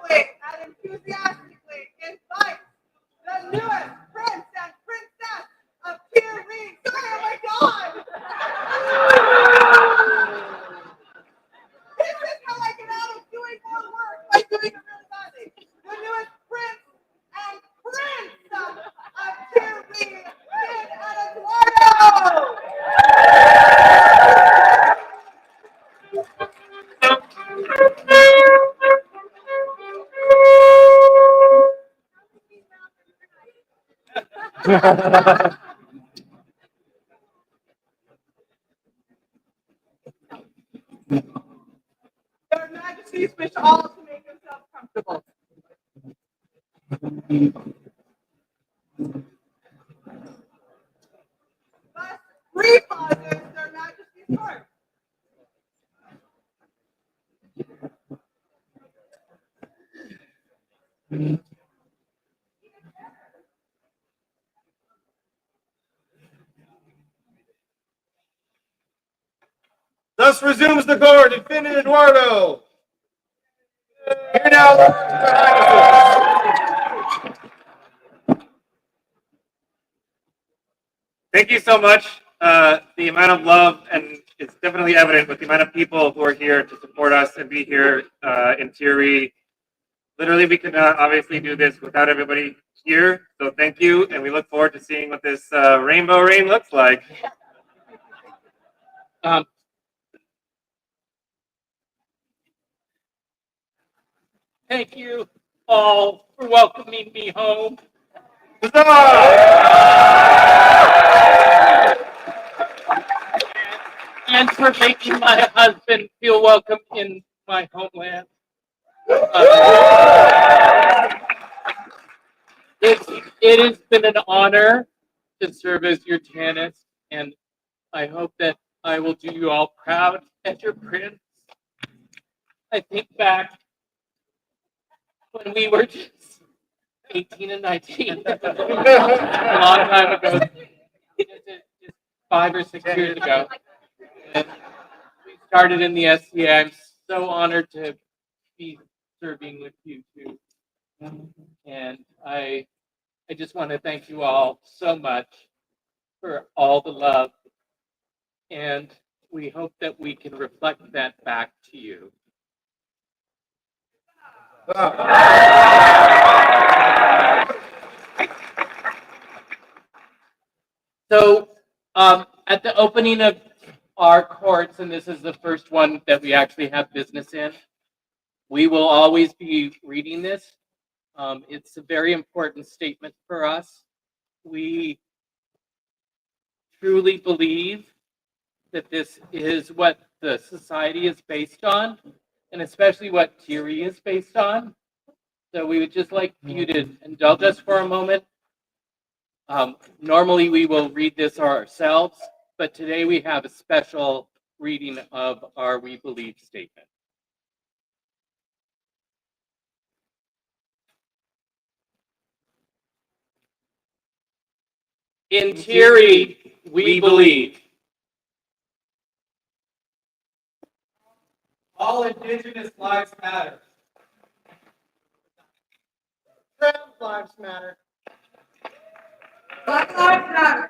proudly and enthusiastically invite the newest prince and princess of Tir Righ. Sorry, oh my God! This is how I get out of doing more work by doing it really badly. The newest prince and princess of Tir Righ, Tir and Eduardo! Your Majesties wish all to make themselves comfortable. Thus, repauses Their Majesty's court. Thus resumes the court, Infinite Eduardo. Here now, Your Highnesses. Thank you so much. The amount of love, and it's definitely evident with the amount of people who are here to support us and be here in Tir Righ. Literally, we could not obviously do this without everybody here. So thank you, and we look forward to seeing what this rainbow rain looks like. Thank you all for welcoming me home. And for making my husband feel welcome in my homeland. It has been an honor to serve as your Janus, and I hope that I will do you all proud as your prince. I think back when we were just 18 and 19, a long time ago, just 5 or 6 years ago. And we started in the SCA. I'm so honored to be serving with you too. And I just want to thank you all so much for all the love. And we hope that we can reflect that back to you. So at the opening of our courts, and this is the first one that we actually have business in, we will always be reading this. It's a very important statement for us. We truly believe that this is what the society is based on, and especially what Tir Righ is based on. So we would just like you to indulge us for a moment. Normally we will read this ourselves, but today we have a special reading of our We Believe statement. In Tir Righ, we believe. All Indigenous lives matter. Trans lives matter. Black lives matter.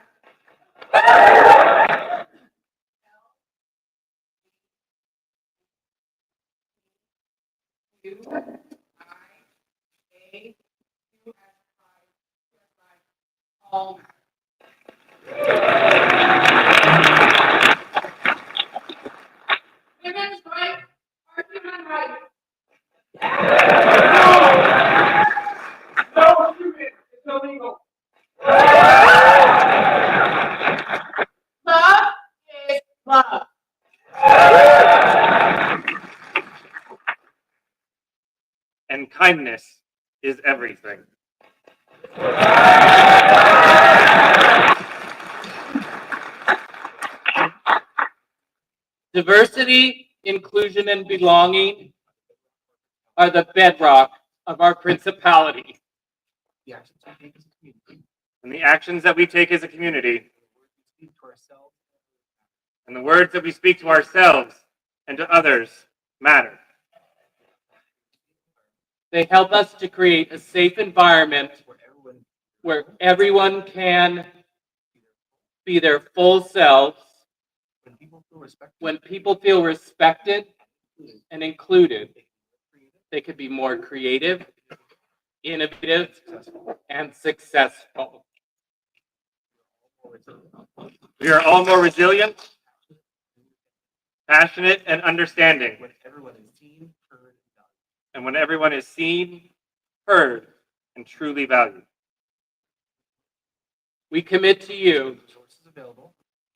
All women's rights are human rights. No human is illegal. Love is love. And kindness is everything. Diversity, inclusion, and belonging are the bedrock of our principality. And the actions that we take as a community, and the words that we speak to ourselves and to others matter. They help us to create a safe environment where everyone can be their full selves. When people feel respected and included, they could be more creative, innovative, and successful. We are all more resilient, passionate, and understanding. And when everyone is seen, heard, and truly valued. We commit to you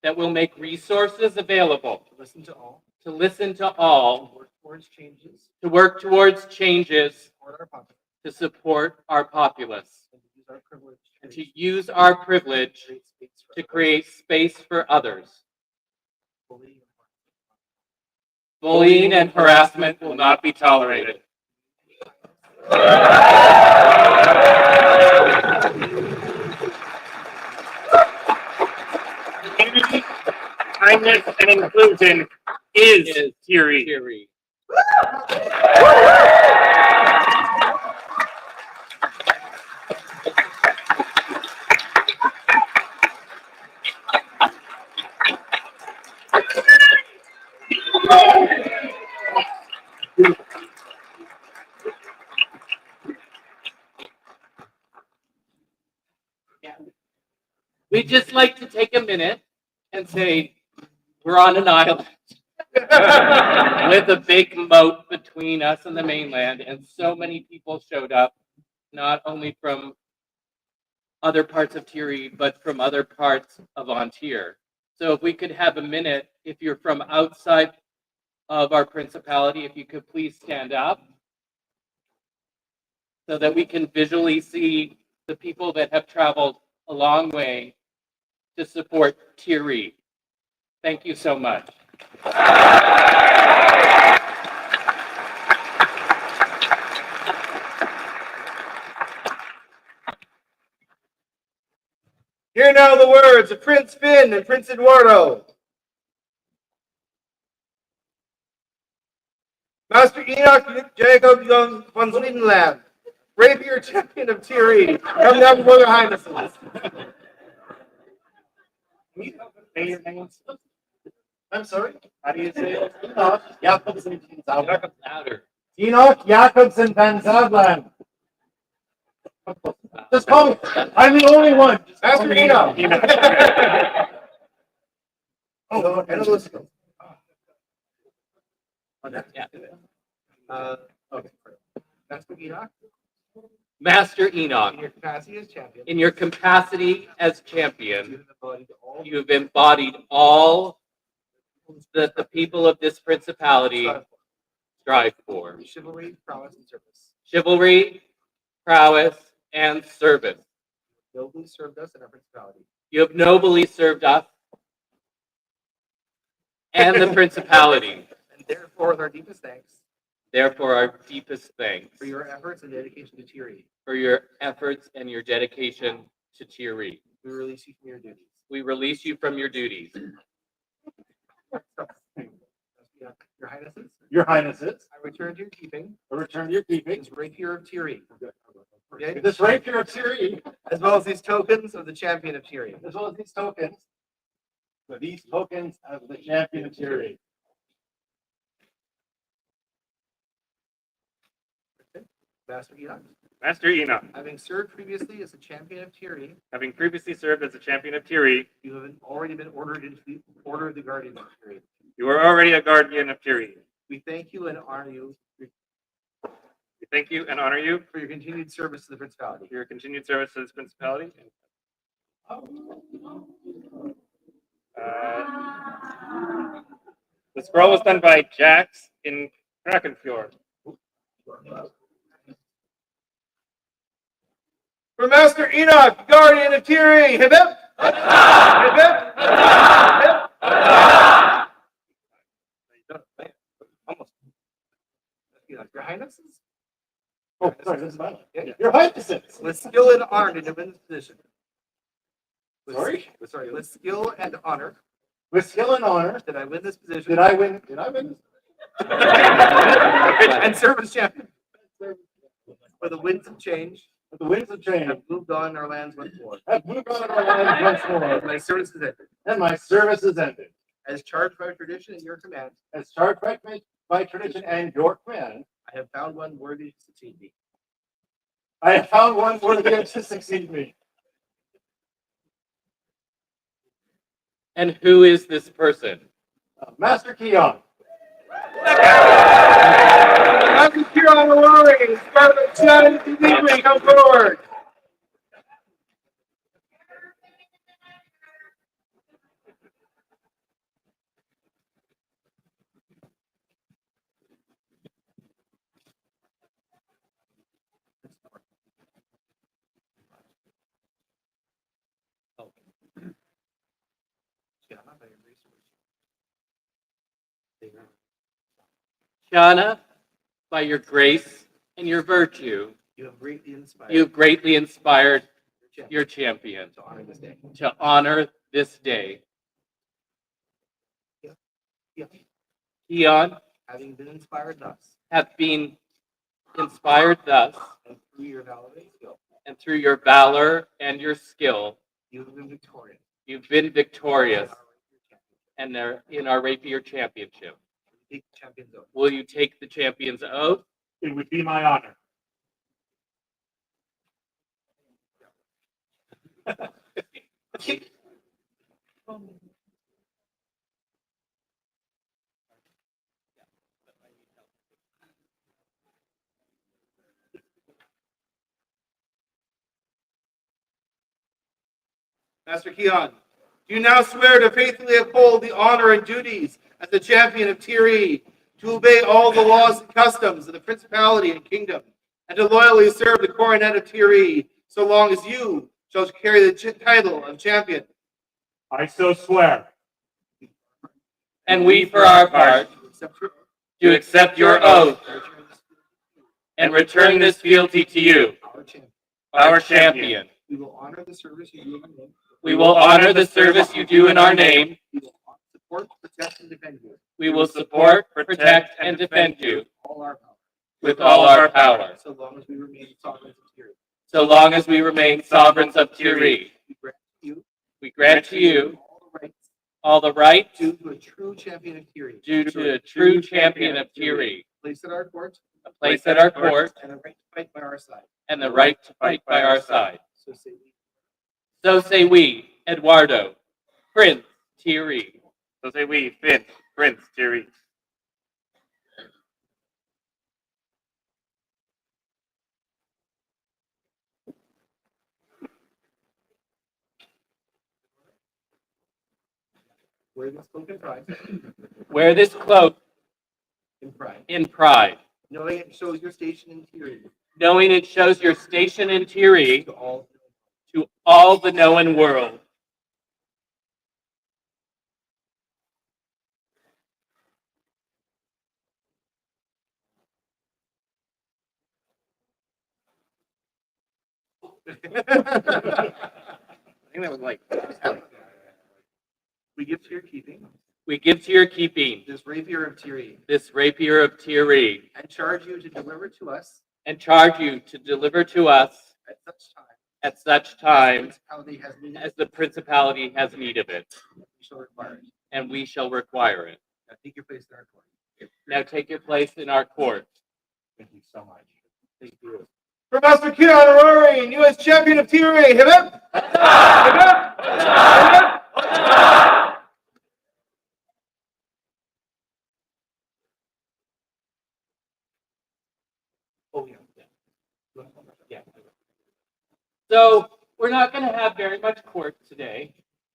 that we'll make resources available to listen to all, to work towards changes, to support our populace, and to use our privilege to create space for others. Bullying and harassment will not be tolerated. Unity, kindness, and inclusion is Tir Righ. Tir Righ. We'd just like to take a minute and say we're on an island with a big moat between us and the mainland, and so many people showed up, not only from other parts of Tir Righ, but from other parts of Ontir. So if we could have a minute, if you're from outside of our principality, if you could please stand up so that we can visually see the people that have traveled a long way to support Tir Righ. Thank you so much. Hear now the words of Prince Finn and Prince Eduardo. Master Enoch Jacob Young von Swedenland, rapier champion of Tir Righ, come down before their highnesses. Say your names. I'm sorry? How do you say it? Enoch Jakobsen van Zabland. Louder. Enoch Jakobsen van Zabland. Just call me. I'm the only one. Master Enoch. Oh, and a list. Yeah. Okay. Master Enoch. Master Enoch, In your capacity as champion, in your capacity as champion, you have embodied all you have embodied all that the people of this principality strive for. chivalry, prowess, and service. Chivalry, prowess, and service. Nobly served us in our principality. You have nobly served us and the principality. And therefore, with our deepest thanks Therefore, our deepest thanks for your efforts and dedication to Tir Righ. for your efforts and your dedication to Tir Righ. We release you from your duties. We release you from your duties. Your Highnesses, Your Highnesses, I return to your keeping I return to your keeping. this rapier of Tir Righ, This rapier of Tir Righ, as well as these tokens of the champion of Tir Righ. as well as these tokens, of the champion of Tir Righ. Master Enoch, Master Enoch, having served previously as a champion of Tir Righ, having previously served as a champion of Tir Righ, you have already been ordered into the order of the guardian of Tir Righ. you are already a guardian of Tir Righ. We thank you and honor you We thank you and honor you for your continued service to the principality. for your continued service to this principality. The scroll was done by Jax in Krakenfjord. For Master Enoch, guardian of Tir Righ, hip hip! Hip hip! Hip hip! Almost. Your Highnesses, Oh, sorry, this is mine. Yeah. Your Highnesses. with skill and honor to win this position. Sorry? With skill and honor With skill and honor, did I win this position. did I win? Did I win? And serve as champion. For the winds of change But the winds of change have moved on, our lands once more. have moved on our land once And more, my service is ended. and my service is ended. As charged by tradition and your command, As charged by tradition and your command, I have found one worthy to succeed me. I have found one worthy to succeed me. And who is this person? Master Keon. Master Keon Alori, Scarlet Shadow, come forward. Shauna, by your grace and your virtue, You have greatly inspired you greatly inspired your your champion to honor this day. to honor this day. Keon, Having been inspired thus, have been inspired thus, and through your valor and skill, and through your valor and your skill, you have been victorious. you've been victorious and they're in our Rapier Championship. Take the champion's oath. Will you take the champion's oath? It would be my honor. Master Keon, do you now swear to faithfully uphold the honor and duties as the champion of Tir Righ, to obey all the laws and customs of the principality and kingdom, and to loyally serve the coronet of Tir Righ, so long as you shall carry the title of champion? I so swear. And we, for our part, do accept your oath and return this fealty to you, Our champion. our champion. We will honor the service you do in our name. We will honor the service you do in our name. We will support, protect, and defend you. We will support, protect, and defend you All our power. with all our power, So long as we remain sovereign of Tir Righ. so long as we remain sovereigns of Tir Righ. We grant you We grant to you all the rights all the rights due to a true champion of Tir Righ. due to a true champion of Tir Righ, Place at our court, a place at our court, and a right to fight by our side. and the right to fight by our side. So say we. So say we, Eduardo, Prince Tir Righ. So say we, Finn, Prince Tir Righ. Wear this cloak in pride. Wear this cloak In pride. in pride, Knowing it shows your station in Tir Righ. knowing it shows your station in Tir Righ To all. to all the known world. I think that was like. We give to your keeping We give to your keeping this rapier of Tir Righ, this rapier of Tir Righ, and charge you to deliver to us and charge you to deliver to us at such time at such as the time principality has need as the principality has need of it, we shall require it. and we shall require it. Now take your place in our court. Now take your place in our court. Thank you so much. Thank you. For Master Keon Alori, you as champion of Tir Righ, hip hip! Hip hip! Hip hip! Oh, yeah. Yeah. So we're not going to have very much court today,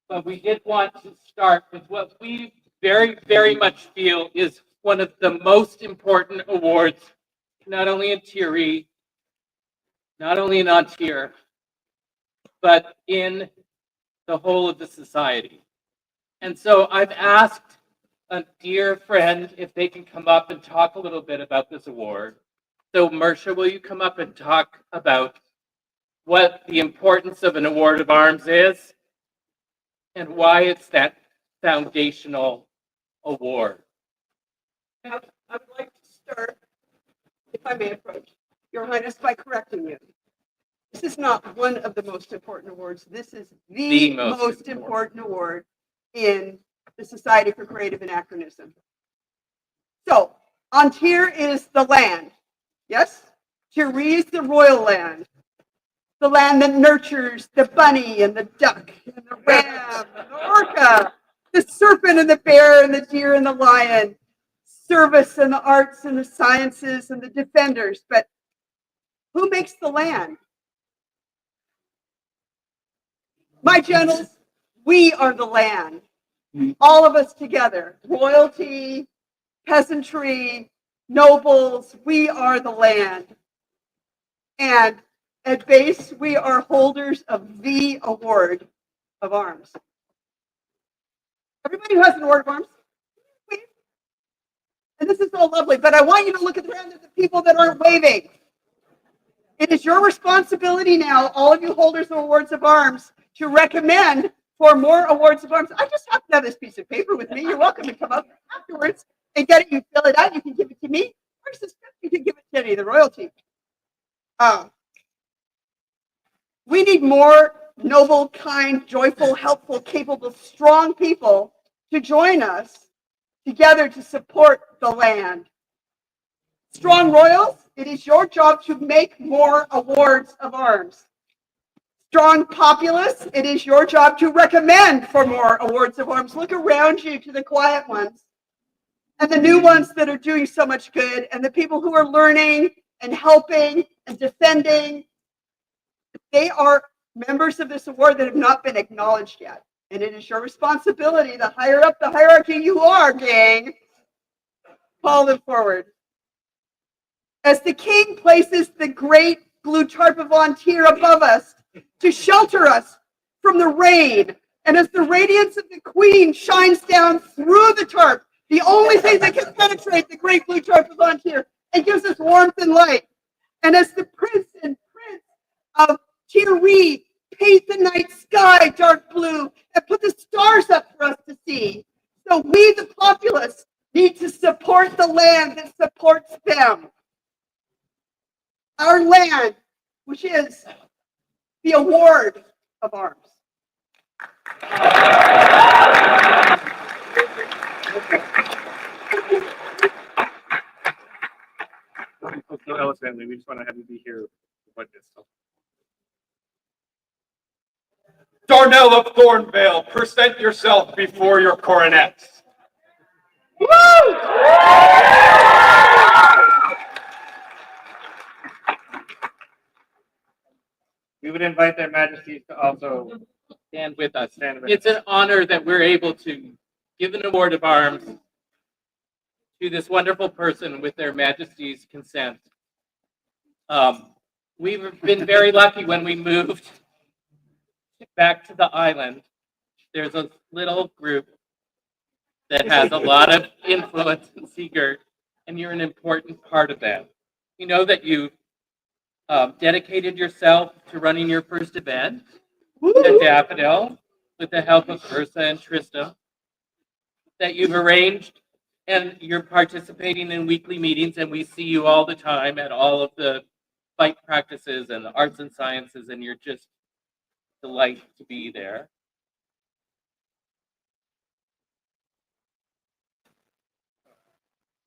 but we did want to start with what we very, very much feel is one of the most important awards, not only in Tir Righ, not only in Ontir, but in the whole of the society. And so I've asked a dear friend if they can come up and talk a little bit about this award. So Marcia, will you come up and talk about what the importance of an award of arms is and why it's that foundational award? I would like to start, if I may approach, Your Highness, by correcting you. This is not one of the most important awards. This is the most important award in the Society for Creative Anachronism. So, on Tir is the land. Yes? Tir Righ is the royal land. The land that nurtures the bunny and the duck and the ram and the orca, the serpent and the bear and the deer and the lion, service and the arts and the sciences and the defenders. But who makes the land? My generals, we are the land. All of us together, royalty, peasantry, nobles, we are the land. And at base, we are holders of the award of arms. Everybody who has an award of arms, wave. And this is all lovely, but I want you to look around at the people that aren't waving. It is your responsibility now, all of you holders of awards of arms, to recommend for more awards of arms. I just happen to have this piece of paper with me. You're welcome to come up afterwards and get it. You fill it out. You can give it to me, or you can give it to any of the royalty. We need more noble, kind, joyful, helpful, capable, strong people to join us together to support the land. Strong royals, it is your job to make more awards of arms. Strong populace, it is your job to recommend for more awards of arms. Look around you to the quiet ones and the new ones that are doing so much good, and the people who are learning and helping and defending. They are members of this award that have not been acknowledged yet. And it is your responsibility, the higher up the hierarchy you are, gang, call them forward. As the king places the great blue tarp on Tir above us to shelter us from the rain, and as the radiance of the queen shines down through the tarp, the only thing that can penetrate the great blue tarp on Tir, and gives us warmth and light. And as the prince and prince of Tir Righ paint the night sky dark blue and put the stars up for us to see. So we, the populace, need to support the land that supports them. Our land, which is the award of arms. So Ellis family, we just want to have you be here with this. Darnell of Thornvale, present yourself before your coronets. Woo! We would invite their majesties to also Stand with us. stand with It's an honor that we're able to give an award of arms to this wonderful person with their majesty's consent. We've been very lucky when we moved back to the island. There's a little group that has a lot of influence in Seagirt, and you're an important part of that. You know that you dedicated yourself to running your first event at Daffodil with the help of Ursa and Trista, that you've arranged and you're participating in weekly meetings, and we see you all the time at all of the fight practices and the arts and sciences, and you're just a delight to be there.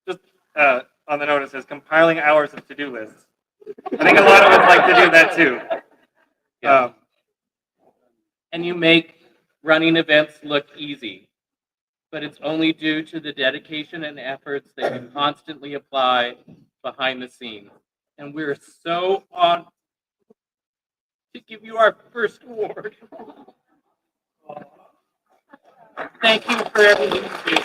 just on the notice, says compiling hours of to-do lists. I think a lot of us like to do that too. Yeah. And you make running events look easy, but it's only due to the dedication and efforts that you constantly apply behind the scenes. And we're so honored to give you our first award. Thank you for everything you do.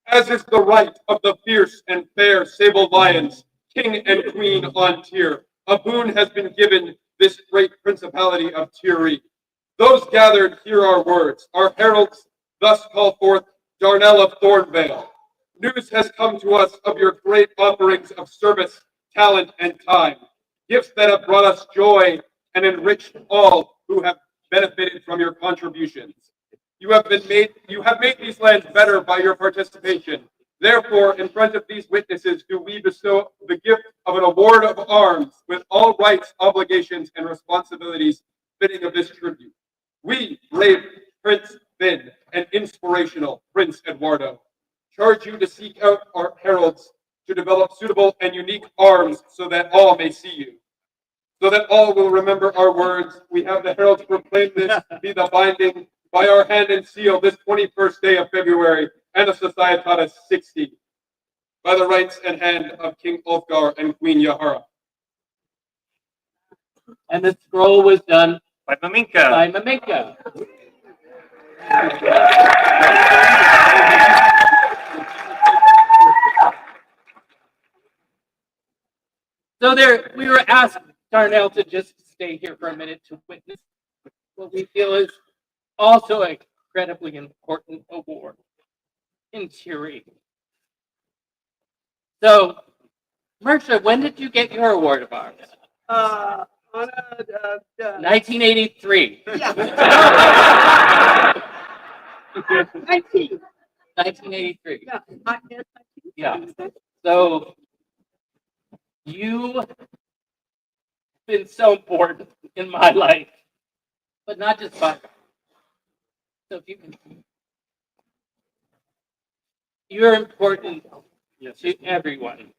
As is the right of the fierce and fair sable lions, king and queen on Tir, a boon has been given this great principality of Tir Righ. Those gathered hear our words. Our heralds thus call forth Darnell of Thornvale. News has come to us of your great offerings of service, talent, and time, gifts that have brought us joy and enriched all who have benefited from your contributions. You have made these lands better by your participation. Therefore, in front of these witnesses, do we bestow the gift of an award of arms with all rights, obligations, and responsibilities fitting of this tribute. We, brave Prince Finn and inspirational Prince Eduardo, charge you to seek out our heralds to develop suitable and unique arms so that all may see you. So that all will remember our words, we have the heralds proclaim this to be the binding by our hand and seal this 21st day of February and of Societatis 60 by the rights and hand of King Ulfgar and Queen Juahara. And the scroll was done By Maminka. by Maminka. So there, we were asked, Darnell, to just stay here for a minute to witness what we feel is also an incredibly important award in Tir Righ. So, Mersha, when did you get your award of arms? On 1983. yeah. 19. 1983. Yeah. I guess 19. Yeah. So, you've been so important in my life, but not just mine. So if you can, you're important to everyone.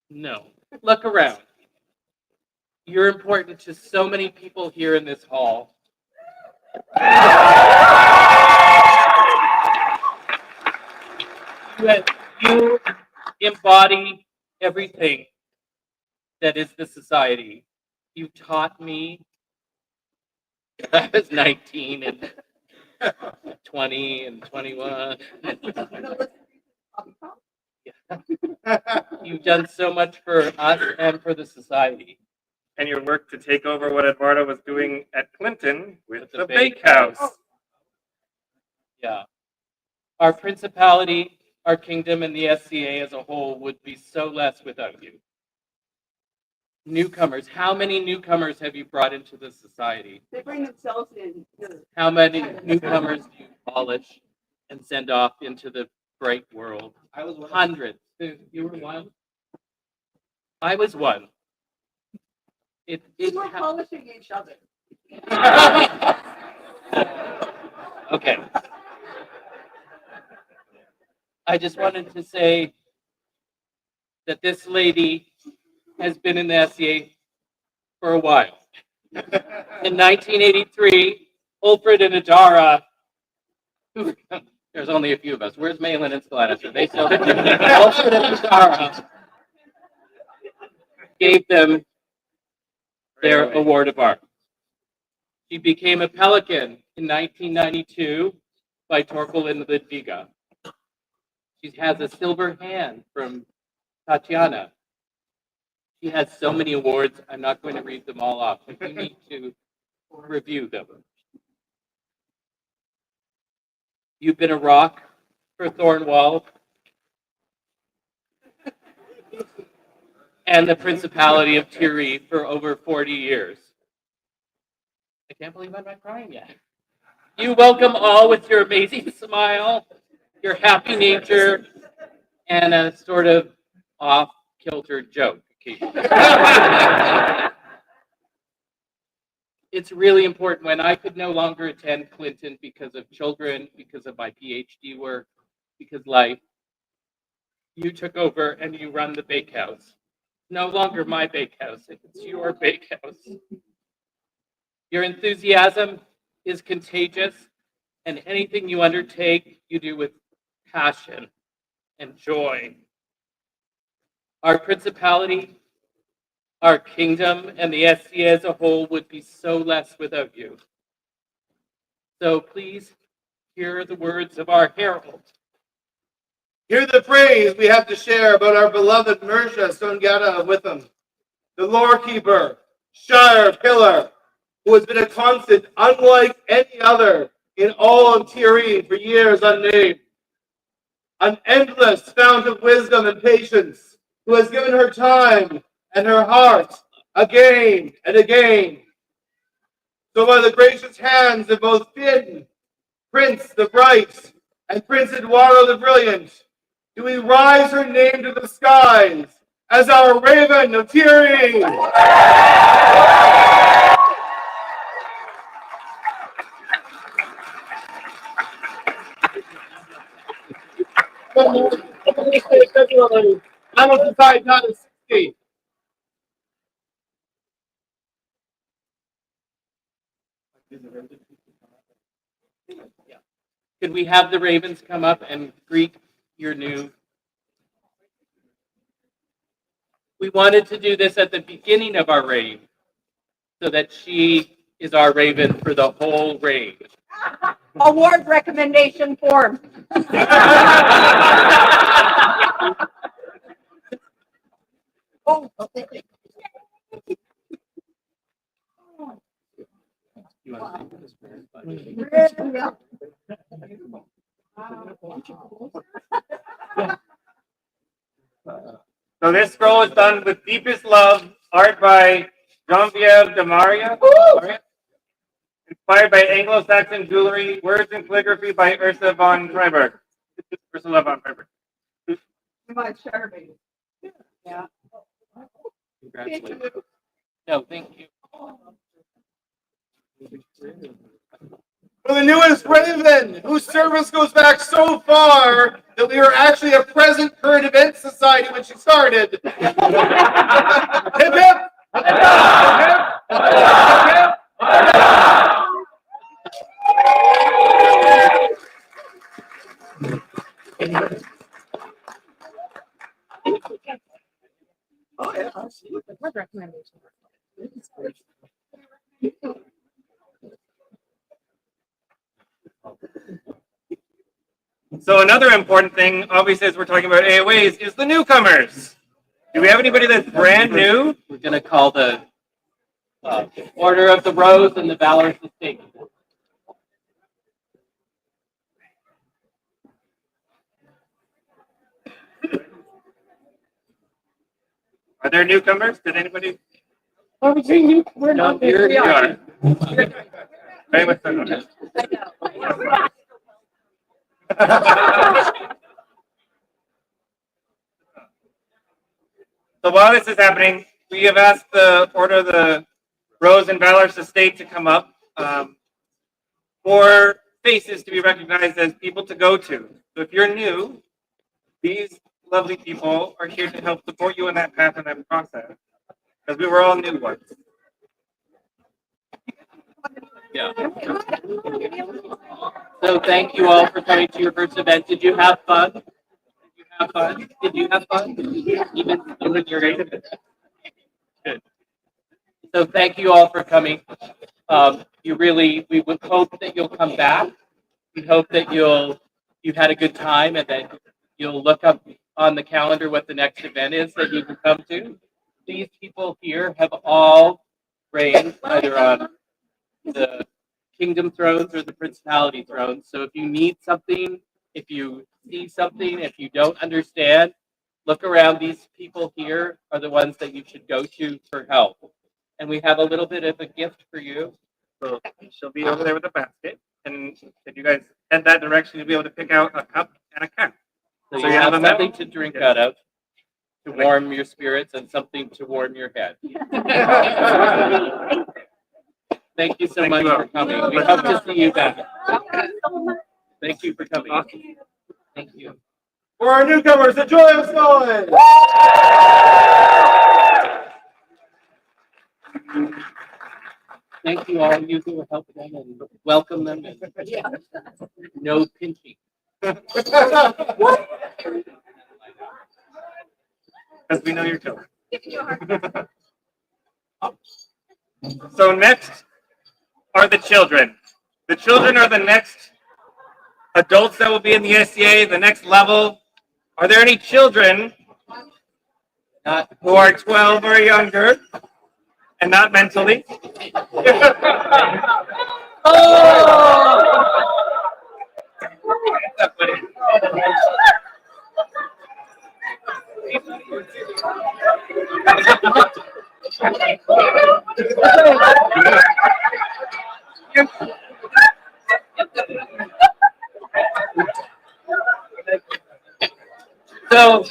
No, look around. You're important to so many people here in this hall. You embody everything that is the society. You taught me. I was 19 and 20 and 21. You've done so much for us and for the society. And your work to take over what Eduardo was doing at Clinton with the bake bakehouse. Yeah. Our principality, our kingdom, and the SCA as a whole would be so less without you. Newcomers. How many newcomers have you brought into the society? They bring themselves in. How many newcomers do you polish and send off into the great world? I was one. Hundreds. You were one? I was one. We were polishing each other. Okay. I just wanted to say that this lady has been in the SCA for a while. In 1983, Ulfrid and Adara, there's only a few of us. Where's Malin and Skalanis? They still Ulfrid and Adara gave them their award of arms. She became a pelican in 1992 by Torkel and Ludviga. She has a silver hand from Tatiana. She has so many awards, I'm not going to read them all off, but you need to review them. You've been a rock for Thornwall and the Principality of Tir Righ for over 40 years. I can't believe I'm not crying yet. You welcome all with your amazing smile, your happy nature, and a sort of off-kilter joke. It's really important. When I could no longer attend Clinton because of children, because of my PhD work, because life, you took over and you run the bakehouse. No longer my bakehouse, it's your bakehouse. Your enthusiasm is contagious, and anything you undertake, you do with passion and joy. Our principality, our kingdom, and the SCA as a whole would be so less without you. So please hear the words of our herald. Hear the praise we have to share about our beloved Mersha Songata of Witham, the lorekeeper, Shire pillar, who has been a constant unlike any other in all of Tir Righ for years unnamed. An endless fount of wisdom and patience, who has given her time and her heart again and again. So by the gracious hands of both Finn, Prince the Bright, and Prince Eduardo the Brilliant, do we rise her name to the skies as our Raven of Tir Righ. Vamos decide not to succeed. Could we have the Ravens come up and greet your new? We wanted to do this at the beginning of our reign, so that she is our Raven for the whole reign. Award recommendation form. Oh, You want to take this? yeah. So this scroll is done with deepest love, art by Jean-Pierre de Maria, inspired by Anglo-Saxon jewelry, words and calligraphy by Ursula von Freiberg. Ursula von Freiberg. My Charlie. Yeah. Congratulations. No, thank you. For the newest Raven, whose service goes back so far that we were actually a present current event society when she started. Hip hip! Hip hip! Oh, yeah. Award recommendation. So another important thing, obviously, as we're talking about AOAs, is the newcomers. Do we have anybody that's brand new? We're going to call the Order of the Rose and the Valorous Estate. Are there newcomers? Did anybody? We're not here. We are. Very much so. So while this is happening, we have asked the Order of the Rose and Valorous Estate to come up for faces to be recognized as people to go to. So if you're new, these lovely people are here to help support you in that path and that process, because we were all new ones. Yeah. So thank you all for coming to your first event. Did you have fun? Did you have fun? Did you have fun? Even when you're good. So thank you all for coming. We would hope that you'll come back. We hope that you've had a good time and that you'll look up on the calendar what the next event is that you can come to. These people here have all reigned either on the kingdom thrones or the principality thrones. So if you need something, if you see something, if you don't understand, look around. These people here are the ones that you should go to for help. And we have a little bit of a gift for you. So she'll be over there with a basket, and if you guys head that direction, you'll be able to pick out a cup and a cap. So So you you have have something to drink out of to warm your spirits and something to warm your head. Thank you so much for coming. We hope to see you back. Thank you for coming. Thank you. For our newcomers, the joy of Scotland! Thank you all you who help them and welcome them. And no pinching. Because we know you're children. So next are the children. The children are the next adults that will be in the SCA, the next level. Are there any children who are 12 or younger and not mentally? So,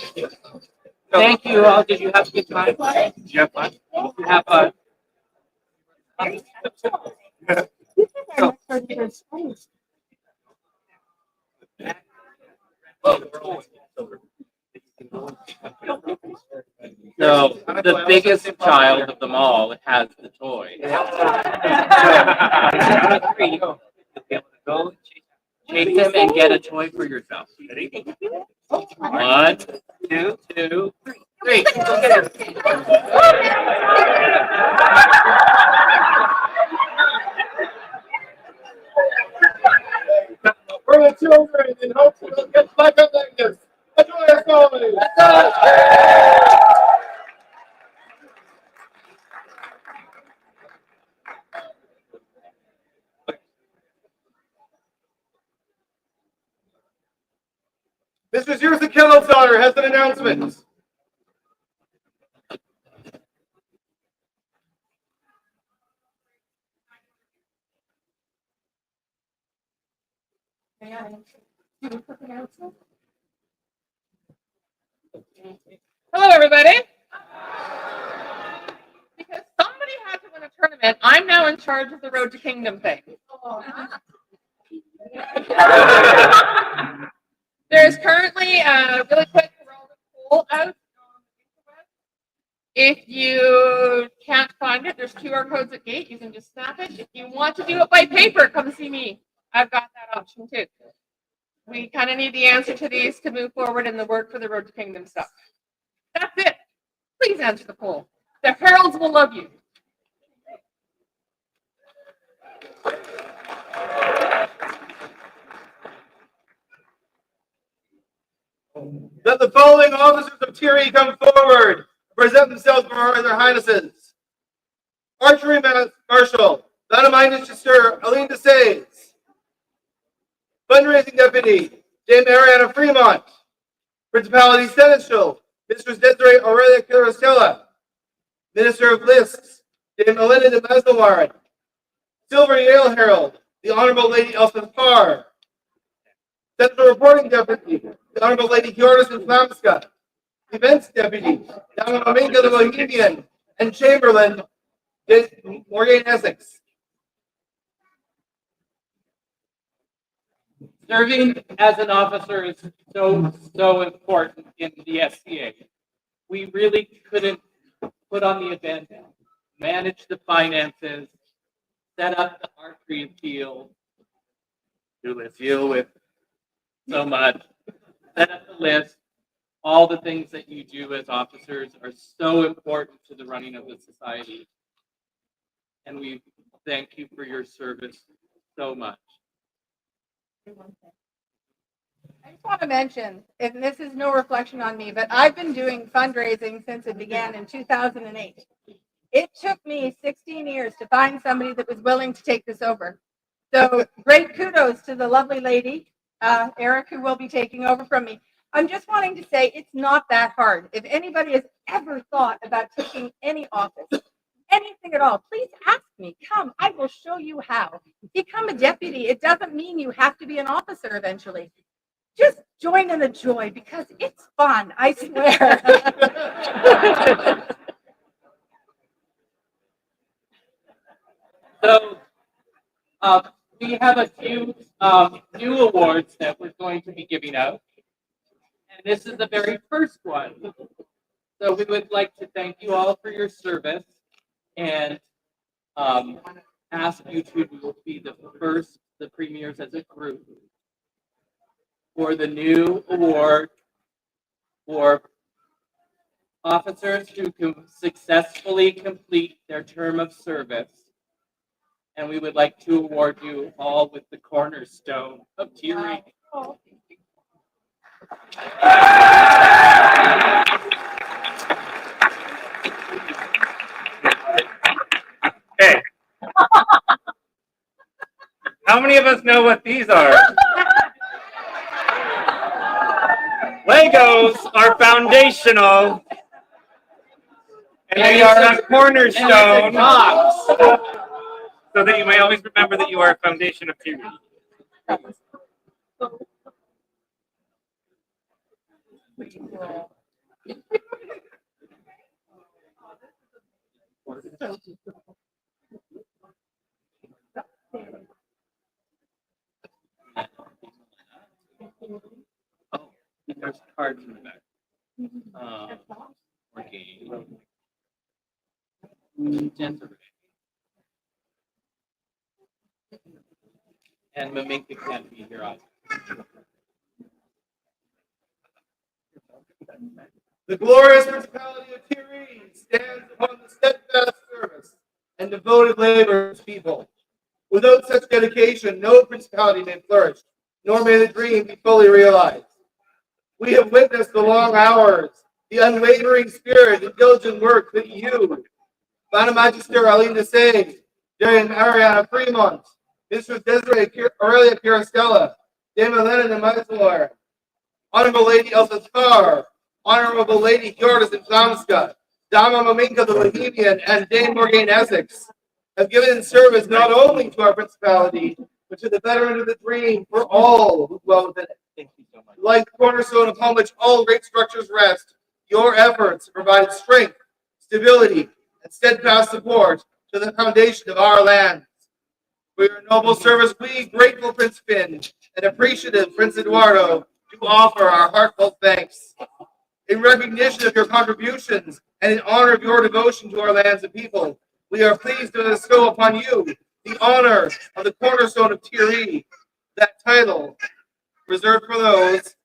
thank you all. Did you have a good time? Did you have fun? Did you have fun? So, the biggest child of them all has the toy. Chase him and get a toy for yourself. Ready? 1, 2, 2, 3. For the children in hopes they'll get back up like this. Enjoy your family. Mr. Sears and Kendall's daughter has an announcement. Hello, everybody. Because somebody had to win a tournament, I'm now in charge of the Road to Kingdom thing. There's currently a really quick poll out. If you can't find it, there's QR codes at gate. You can just snap it. If you want to do it by paper, come see me. I've got that option too. We kind of need the answer to these to move forward in the work for the Road to Kingdom stuff. That's it. Please answer the poll. The heralds will love you. That the following officers of Tir Righ come forward and present themselves before their highnesses. Archery Marshal, Madam Investiture, Aline DeSays. Fundraising Deputy, Dame Ariana Fremont. Principality Seneschal, Mistress Desiree Aurelia Carosella. Minister of Lists, Dame Melinda de Mazelwaran. Silver Yale Herald, the Honorable Lady Elspeth Parr. Central Reporting Deputy, the Honorable Lady Giordis Flamska. Events Deputy, Dama Dominga the Bohemian, and Chamberlain, Morgan Essex. Serving as an officer is so important in the SCA. We really couldn't put on the event, manage the finances, set up the archery field, deal with so much, set up the list. All the things that you do as officers are so important to the running of the society. And we thank you for your service so much. I just want to mention, and this is no reflection on me, but I've been doing fundraising since it began in 2008. It took me 16 years to find somebody that was willing to take this over. So great kudos to the lovely lady, Eric, who will be taking over from me. I'm just wanting to say it's not that hard. If anybody has ever thought about taking any office, anything at all, please ask me. Come, I will show you how. Become a deputy. It doesn't mean you have to be an officer eventually. Just join in the joy because it's fun, I swear. So we have a few new awards that we're going to be giving out. And this is the very first one. So we would like to thank you all for your service and ask you to be the premiers as a group for the new award for officers who can successfully complete their term of service. And we would like to award you all with the cornerstone of Tir Righ. Okay. How many of us know what these are? Legos are foundational, and they are a cornerstone, so that you may always remember that you are a foundation of Tir Righ. Oh, there's cards in the back. Okay. And Maminka can't be here either. The glorious principality of Tir Righ stands upon the steadfast service and devoted labor of its people. Without such dedication, no principality may flourish, nor may the dream be fully realized. We have witnessed the long hours, the unwavering spirit and diligent work that you, Vana Magister Aline de Say, Dame Ariana Fremont, Mistress Desiree Aurelia Kiristella, Dame Elena de Maisalor, Honorable Lady Elsa Carr, Honorable Lady Jordas and Flamska, Dama Maminka the Bohemian, and Dame Morgaine Essex have given in service not only to our principality, but to the betterment of the dream for all who dwell within it. Thank you so much. Like the cornerstone upon which all great structures rest, your efforts have provided strength, stability, and steadfast support to the foundation of our lands. For your noble service, we, grateful Prince Finn, and appreciative Prince Eduardo, do offer our heartfelt thanks. In recognition of your contributions and in honor of your devotion to our lands and people, we are pleased to bestow upon you the honor of the cornerstone of Tir Righ, that title reserved for those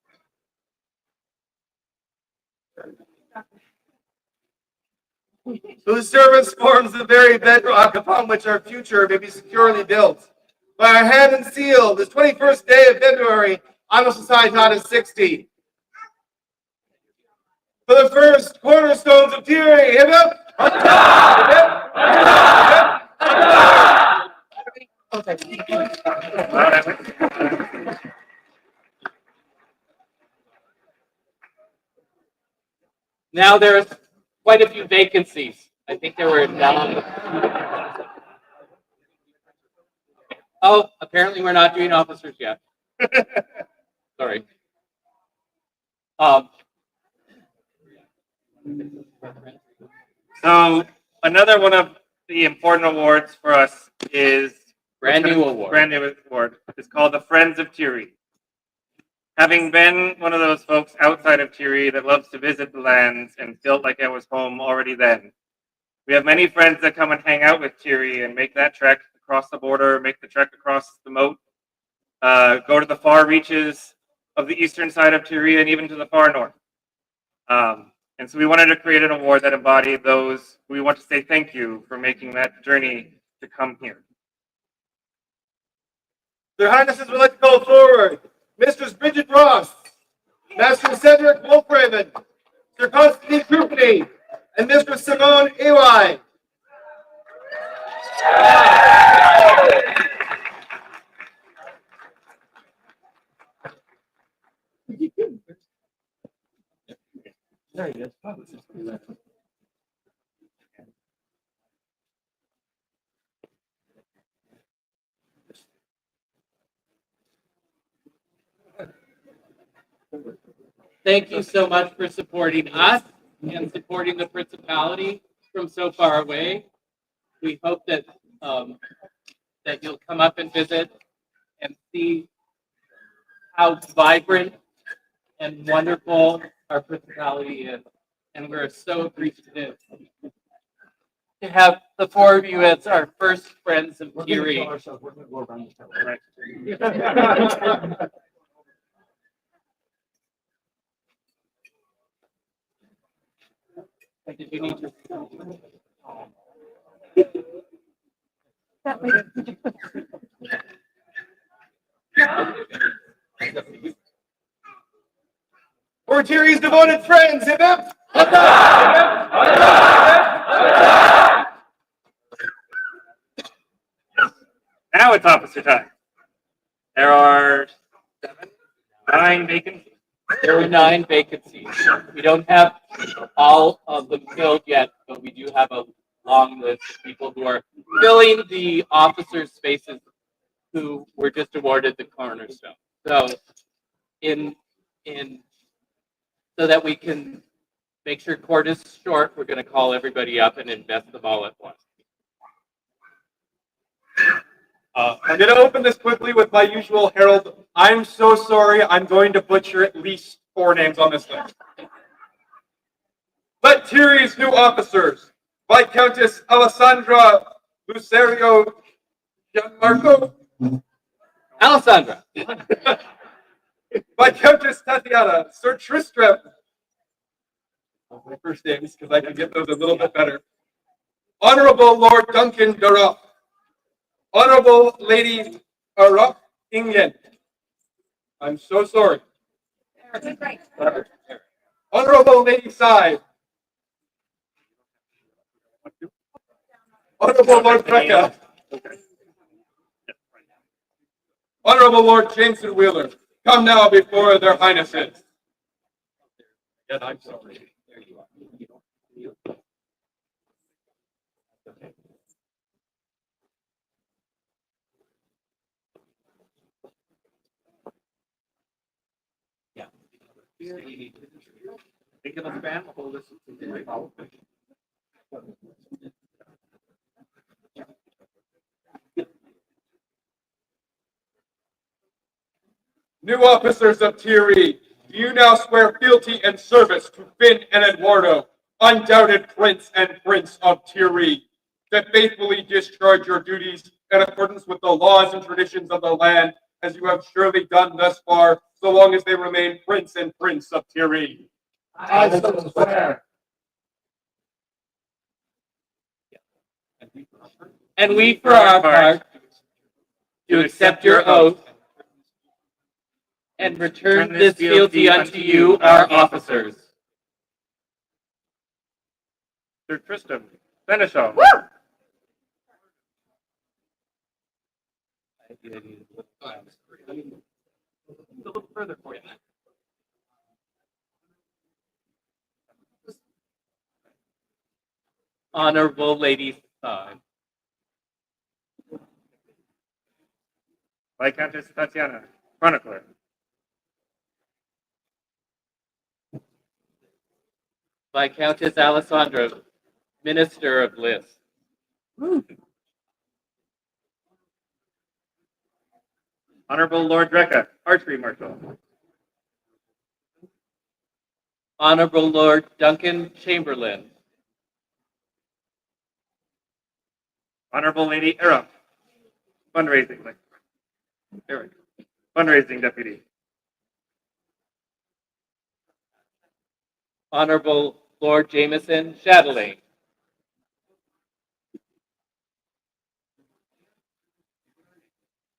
whose service forms the very bedrock upon which our future may be securely built. By our hand and seal, this 21st day of February, Anno Societatis 60. For the first cornerstones of Tir Righ, hip hip! Now there's quite a few vacancies. I think there were 9. Oh, apparently we're not doing officers yet. Sorry. So another one of the important awards for us is Brand new award. Brand new award. It's called the Friends of Tir Righ. Having been one of those folks outside of Tir Righ that loves to visit the lands and felt like I was home already then, we have many friends that come and hang out with Tir Righ and make that trek across the border, make the trek across the moat, go to the far reaches of the eastern side of Tir Righ and even to the far north. And so we wanted to create an award that embodied those. We want to say thank you for making that journey to come here. Their Highnesses would like to call forward Mistress Bridget Ross, Master Cedric Wolfraven, Sir Constantine Crumpany, and Mistress Simone Ay. Thank you so much for supporting us and supporting the principality from so far away. We hope that that you'll come up and visit and see how vibrant and wonderful our principality is. And we're so appreciative to have the 4 of you as our first friends of Tir Righ. Did you need to? For Tir Righ's devoted friends, hip hip! Now it's officer time. There are 9 vacancies. There were 9 vacancies. We don't have all of them filled yet, but we do have a long list of people who are filling the officers' spaces who were just awarded the cornerstone. So in so that we can make sure court is short. We're going to call everybody up and invest them all at once. I'm going to open this quickly with my usual herald. I'm so sorry. I'm going to butcher at least 4 names on this list. Let Tir Righ's new officers, Viscountess Alessandra Lucerio Gianmarco, Alessandra. Viscountess Tatiana, Sir Tristram. My first names, because I can get those a little bit better. Honorable Lord Duncan Durrock. Honorable Lady Arup Ingen. I'm so sorry. Honorable Lady Sai. Honorable Lord Becca. Honorable Lord Jameson Wheeler. Come now before their highnesses. Again, I'm sorry. There you are. Think of a fan, hold this. New officers of Tir Righ, do you now swear fealty and service to Finn and Eduardo, undoubted prince and prince of Tir Righ, to faithfully discharge your duties in accordance with the laws and traditions of the land, as you have surely done thus far, so long as they remain prince and prince of Tir Righ? I so swear. And we, for our part, do accept your oath and return this fealty unto you, our officers. Sir Tristram, Seneschal. A little further for you. Honorable Lady Sai. Viscountess Tatiana, Chronicler. Viscountess Alessandra, Minister of List. Honorable Lord Drecka, Archery Marshal. Honorable Lord Duncan Chamberlain. Honorable Lady Era, Fundraising. Eric, Fundraising Deputy. Honorable Lord Jameson Chatelain.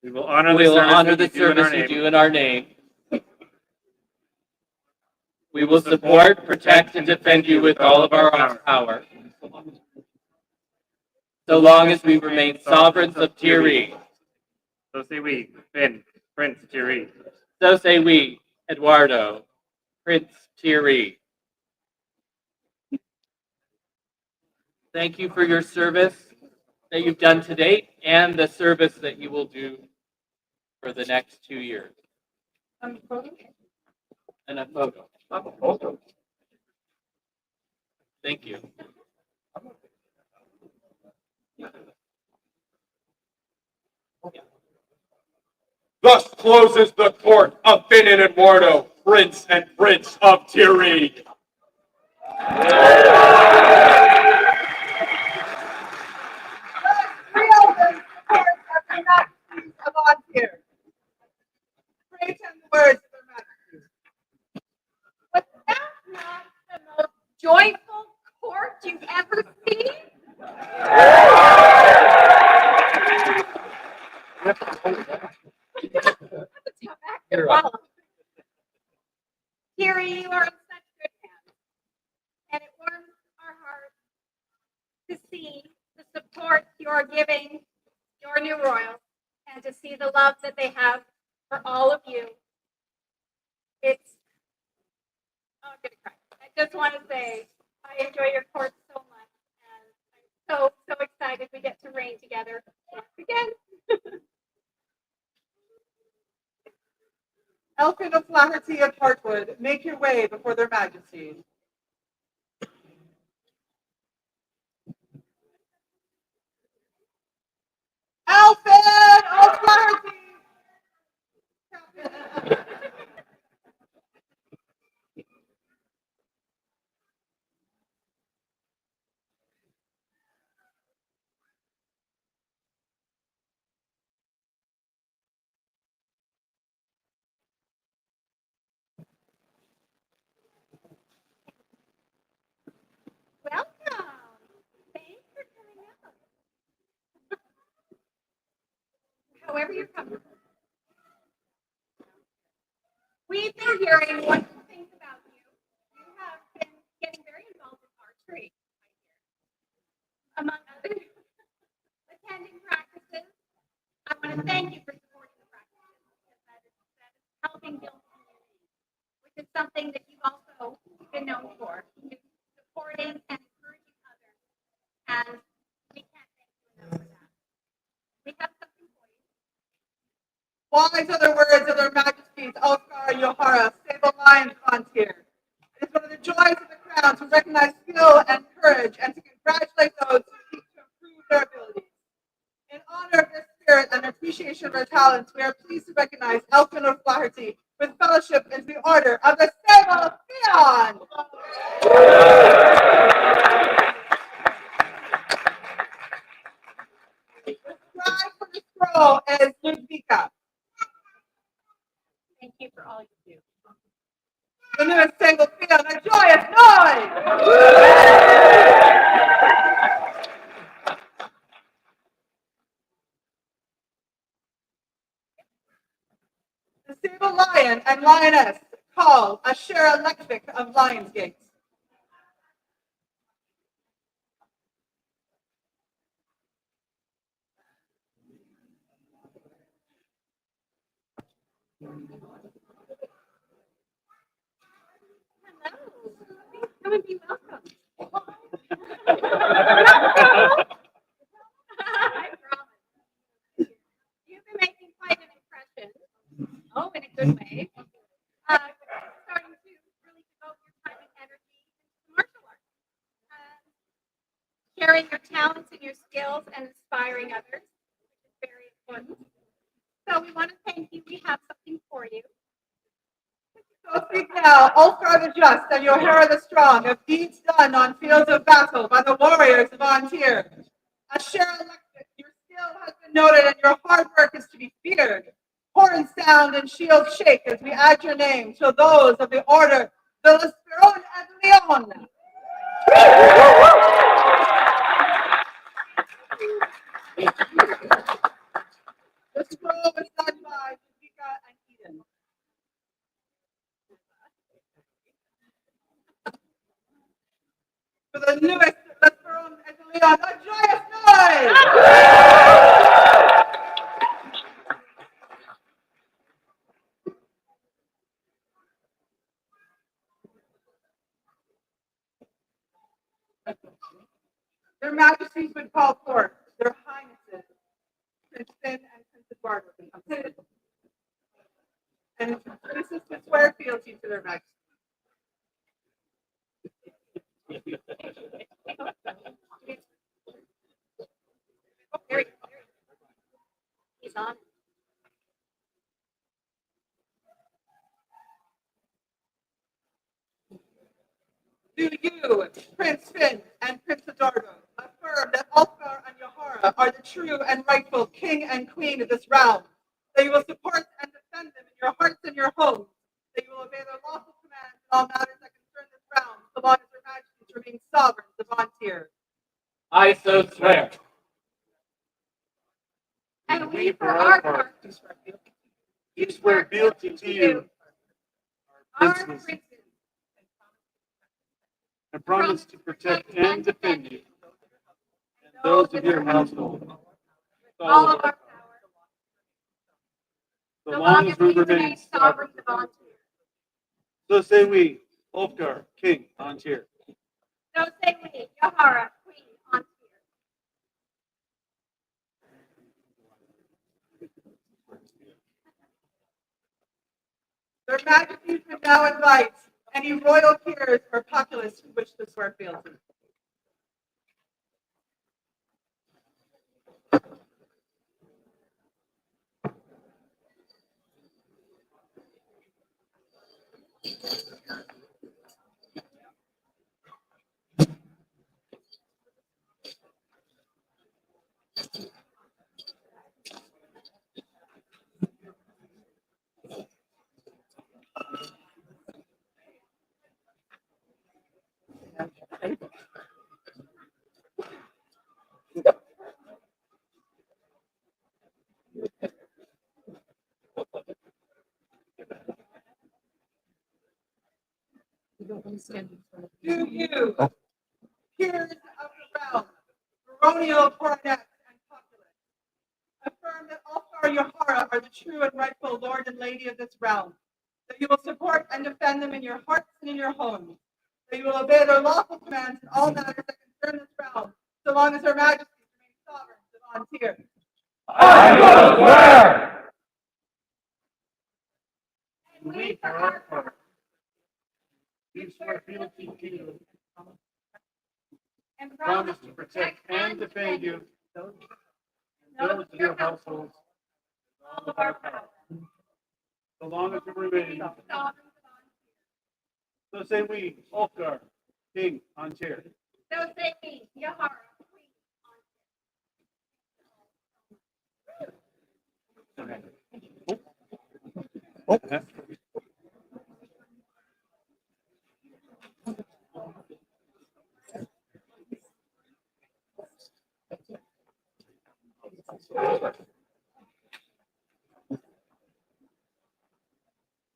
We will honor the service you do in our name. We will support, protect, and defend you with all of our power, so long as we remain sovereigns of Tir Righ. So say we, Finn, Prince Tir Righ. So say we, Eduardo, Prince Tir Righ. Thank you for your service that you've done to date and the service that you will do for the next 2 years. And a photo. Thank you. Thus closes the court of Finn and Eduardo, prince and prince of Tir Righ. Reopen the court of the majesties of Ontir. Pray tell the words of their majesties. Was that not the most joyful court you've ever seen? Tir Righ, you are in such good hands, and it warms our hearts to see the support you are giving your new royals and to see the love that they have for all of you. I'm going to cry. I just want to say I enjoy your court so much, and I'm so excited we get to reign together once again. Elkin of Flaherty and Hartwood, make your way before their majesties. Elkin of Flaherty! Welcome. Thanks for coming out. However you're comfortable. We've been hearing wonderful things about you. You have been getting very involved in archery, among other attending practices. I want to thank you for supporting the practices because that is helping build community, which is something that you've also been known for, supporting and encouraging others. And we can't thank you enough for that. We have something for you. Wise are the words of their majesties, Ulfgar and Juahara, sable lions on Tir. It is one of the joys of the crown to recognize skill and courage and to congratulate those who seek to improve their abilities. In honor of their spirit and appreciation of their talents, we are pleased to recognize Elkin of Flaherty with fellowship into the Order of the Sable Theon. The scribe for the scroll is Ludvika. Thank you for all you do. The newest Sable Theon, a joyous noise! The Sable Lion and Lioness call a Shire electric of Lionsgate. Hello. Please come and be welcome. I promise. You've been making quite an impression. Oh, in a good way. Starting to really devote your time and energy into martial arts. Sharing your talents and your skills and inspiring others, which is very important. So we want to thank you. We have something for you. So speak now, Ulfgar the Just and Juahara the Strong, of deeds done on fields of battle by the warriors of Tir. A Shire electric, your skill has been noted and your hard work is to be feared. Horns sound and shields shake as we add your name to those of the Order de los Perón and Leon. The scroll was done by Ludvika and Eden. For the newest Let's Perón and Leon, a joyous noise! Their Majesties would call forth their Highnesses, Prince Finn and Prince Eduardo to come sit. And princes to swear fealty to their Majesties. There he goes. He's on. Do you, Prince Finn and Prince Eduardo, affirm that Ulfgar and Juahara are the true and rightful king and queen of this realm, that you will support and defend them in your hearts and your homes, that you will obey their lawful commands in all matters that concern this realm, so long as your majesties remain sovereigns of Tir? I so swear. And we, for our part, We swear fealty to you, our princes, princes, and promise to protect and defend you and those of your household, with all of our power, so long as we remain sovereign. sovereigns of Tir. So say we, Ulfgar, King on Tir. So say we, Juahara, Queen on Tir. Their Majesties can now invite any royal peers or populace who wish to swear fealty. Do you, peers of the realm, baronial coronets and populace, affirm that Ulfgar Juahara are the true and rightful lord and lady of this realm, that you will support and defend them in your hearts and in your homes, that you will obey their lawful commands in all matters that concern this realm, so long as their majesties remain sovereigns of Tir. I will swear. And we, for our part, Do swear fealty to you, and promise to protect and defend you, and those of your households, all of our power. so long as you remain. Sovereigns So say we, Ulfgar, King on Tir. So say we, Juahara, Queen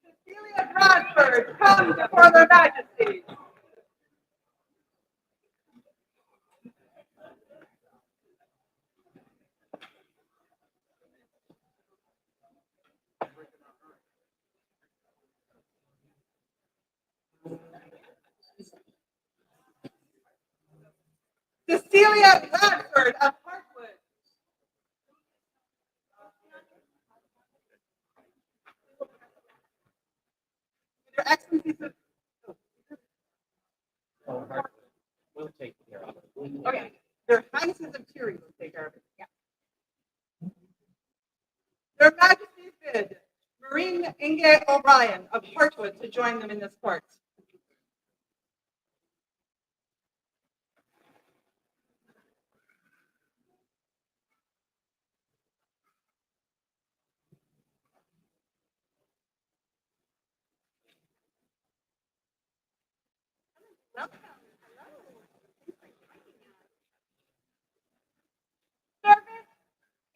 Cecilia Bradford comes before their majesties. Cecilia Bradford of Hartwood. Your Excellency. We'll take care of it. Okay. Their Highnesses of Tir Righ will take care of it. Yeah. Their Majesties bid Marine Inge O'Brien of Hartwood to join them in this court. Welcome. Hello. Service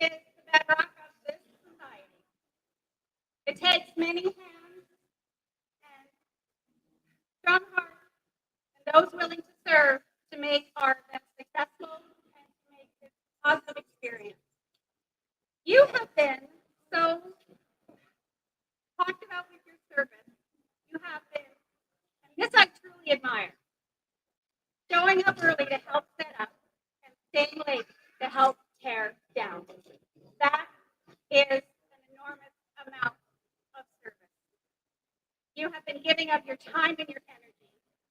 is the bedrock of this society. It takes many hands and strong hearts and those willing to serve to make our event successful and to make this a positive experience. You have been so talked about with your service. You have been, and this I truly admire, showing up early to help set up and staying late to help tear down. That is an enormous amount of service. You have been giving up your time and your energy,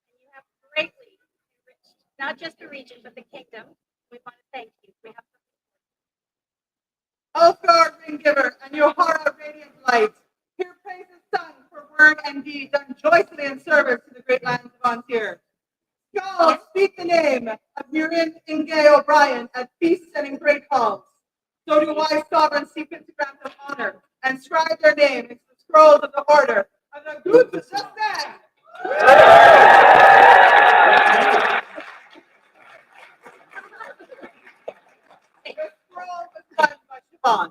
and you have greatly enriched not just the region, but the kingdom. We want to thank you. We have Ulfgar Ringgiver and Juahara Radiant Light. Here praise his son for word and deed done joyfully in service to the great lands of Tir. Y'all speak the name of Murin Inge O'Brien at feasts and in great halls. So do wise sovereigns see fit to grant them honor and scribe their name into the scrolls of the order of the Good to Just Stand. The scroll was done by Siobhan.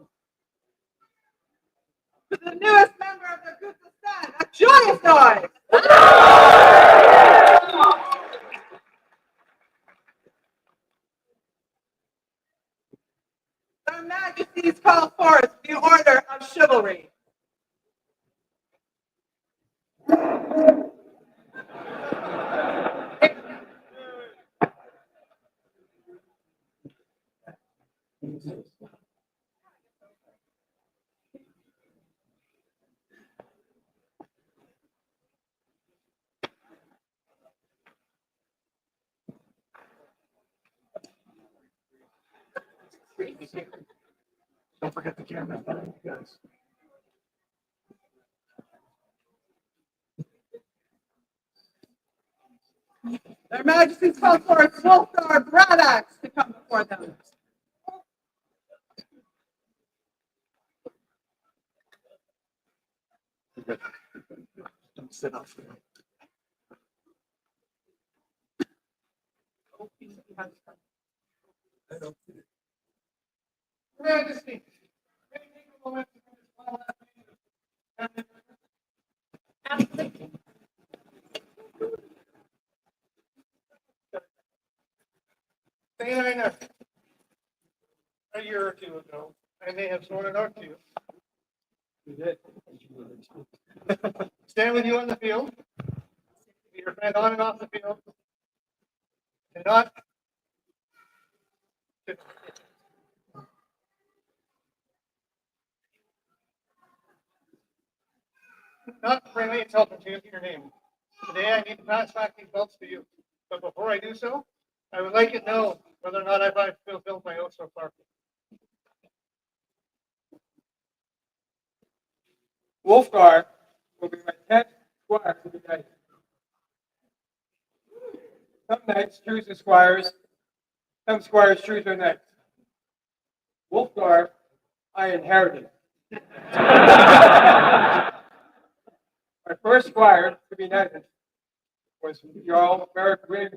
To the newest member of the Good to Stand, a joyous noise! Their Majesties call forth the Order of Chivalry. Don't forget the camera, guys. Their Majesties call for Ulfgar Braddox to come before them. Don't sit up. Majesty, may I take a moment to finish my last meeting? Absolutely. Saying I know, a year or two ago, I may have sworn an oath to you. You did. Stand with you on the field, be your friend on and off the field, and not bring any insult into your name. Today, I need to pass back these belts to you. But before I do so, I would like it known whether or not I've fulfilled my oath so far. Ulfgar will be my 10th squire to be knighted. Some knights choose the squires, some squires choose their knights. Ulfgar, I inherited. My first squire to be knighted was Jarl Tir Righ,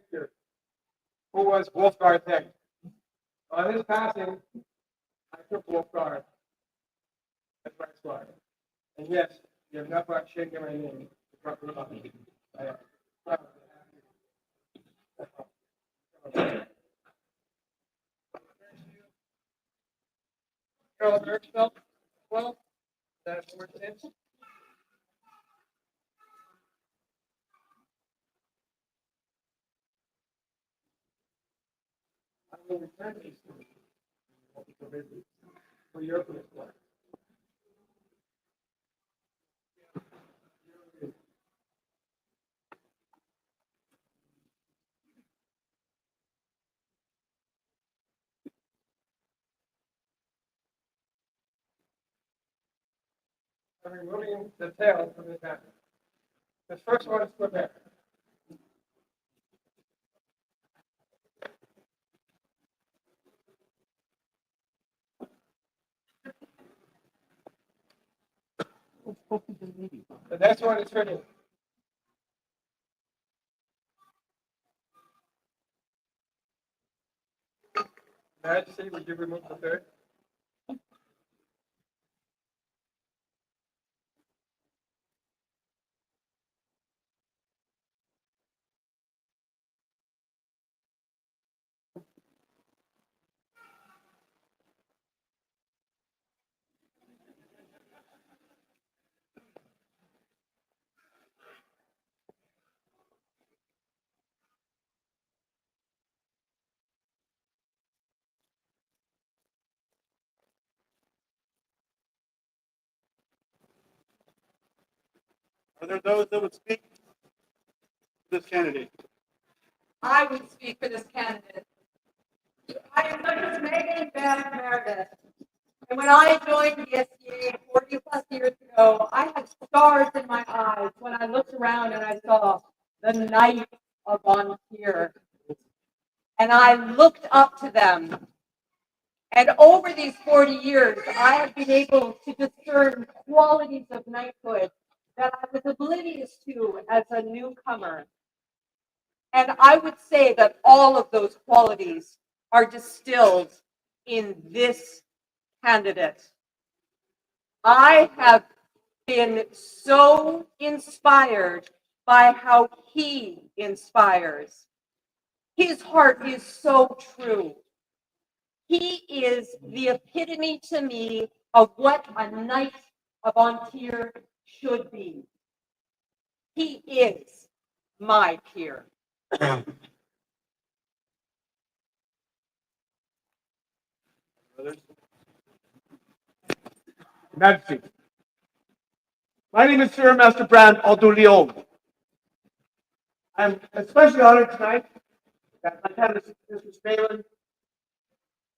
who was Ulfgar's knight. On his passing, I took Ulfgar as my squire. And yes, you have not brought shake in my name. I am proud to have you. Carl Bergfeld, well, that's where it ends. I will return these to you for your first squire. I'm removing the tail from this hat. This first one is prepared. The next one is ready. Majesty, would you remove the third? Are there those that would speak for this candidate? I would speak for this candidate. I am Mrs. Megan Beth Meredith. And when I joined the SCA 40 plus years ago, I had stars in my eyes when I looked around and I saw the Knights of Tir. And I looked up to them. And over these 40 years, I have been able to discern qualities of knighthood that I was oblivious to as a newcomer. And I would say that all of those qualities are distilled in this candidate. I have been so inspired by how he inspires. His heart is so true. He is the epitome to me of what a knight of Tir should be. He is my peer. Majesty. My name is Sir Master Brand Aldo. I'm especially honored tonight that my candidate, Mr. Spalen,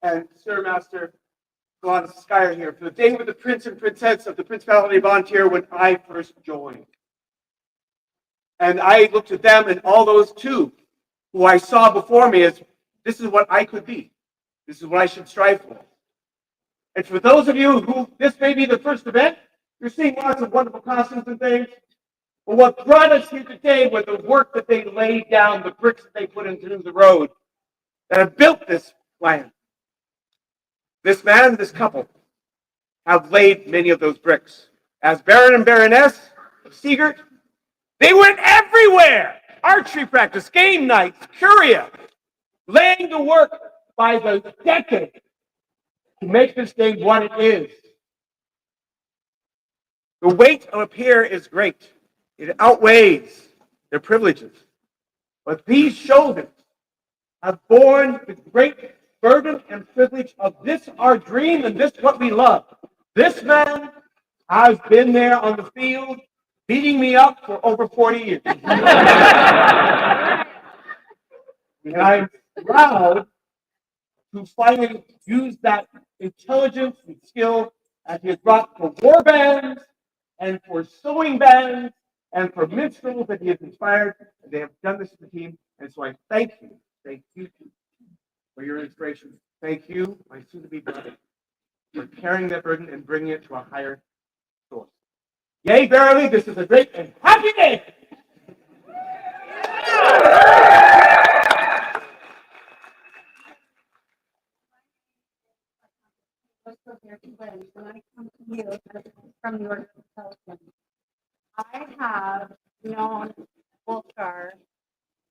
and Sir Master Juahara Shire here for the day with the Prince and Princess of the Principality of Tir when I first joined. And I looked at them and all those too, who I saw before me as this is what I could be. This is what I should strive for. And for those of you who this may be the first event, you're seeing lots of wonderful costumes and things. But what brought us here today was the work that they laid down, the bricks that they put into the road that have built this land. This man and this couple have laid many of those bricks. As Baron and Baroness of Seagert, they went everywhere. Archery practice, game nights, curia, laying the work by the decade to make this game what it is. The weight of a peer is great. It outweighs their privileges. But these shoulders have borne the great burden and privilege of this our dream and this what we love. This man has been there on the field beating me up for over 40 years. And I'm proud to finally use that intelligence and skill that he has brought for war bands and for sewing bands and for minstrels that he has inspired. And they have done this to the team. And so I thank you for your inspiration. Thank you, my soon-to-be brother, for carrying that burden and bringing it to a higher source. Yea, verily, this is a great and happy day. When I come to you from your intelligence, I have known Ulfgar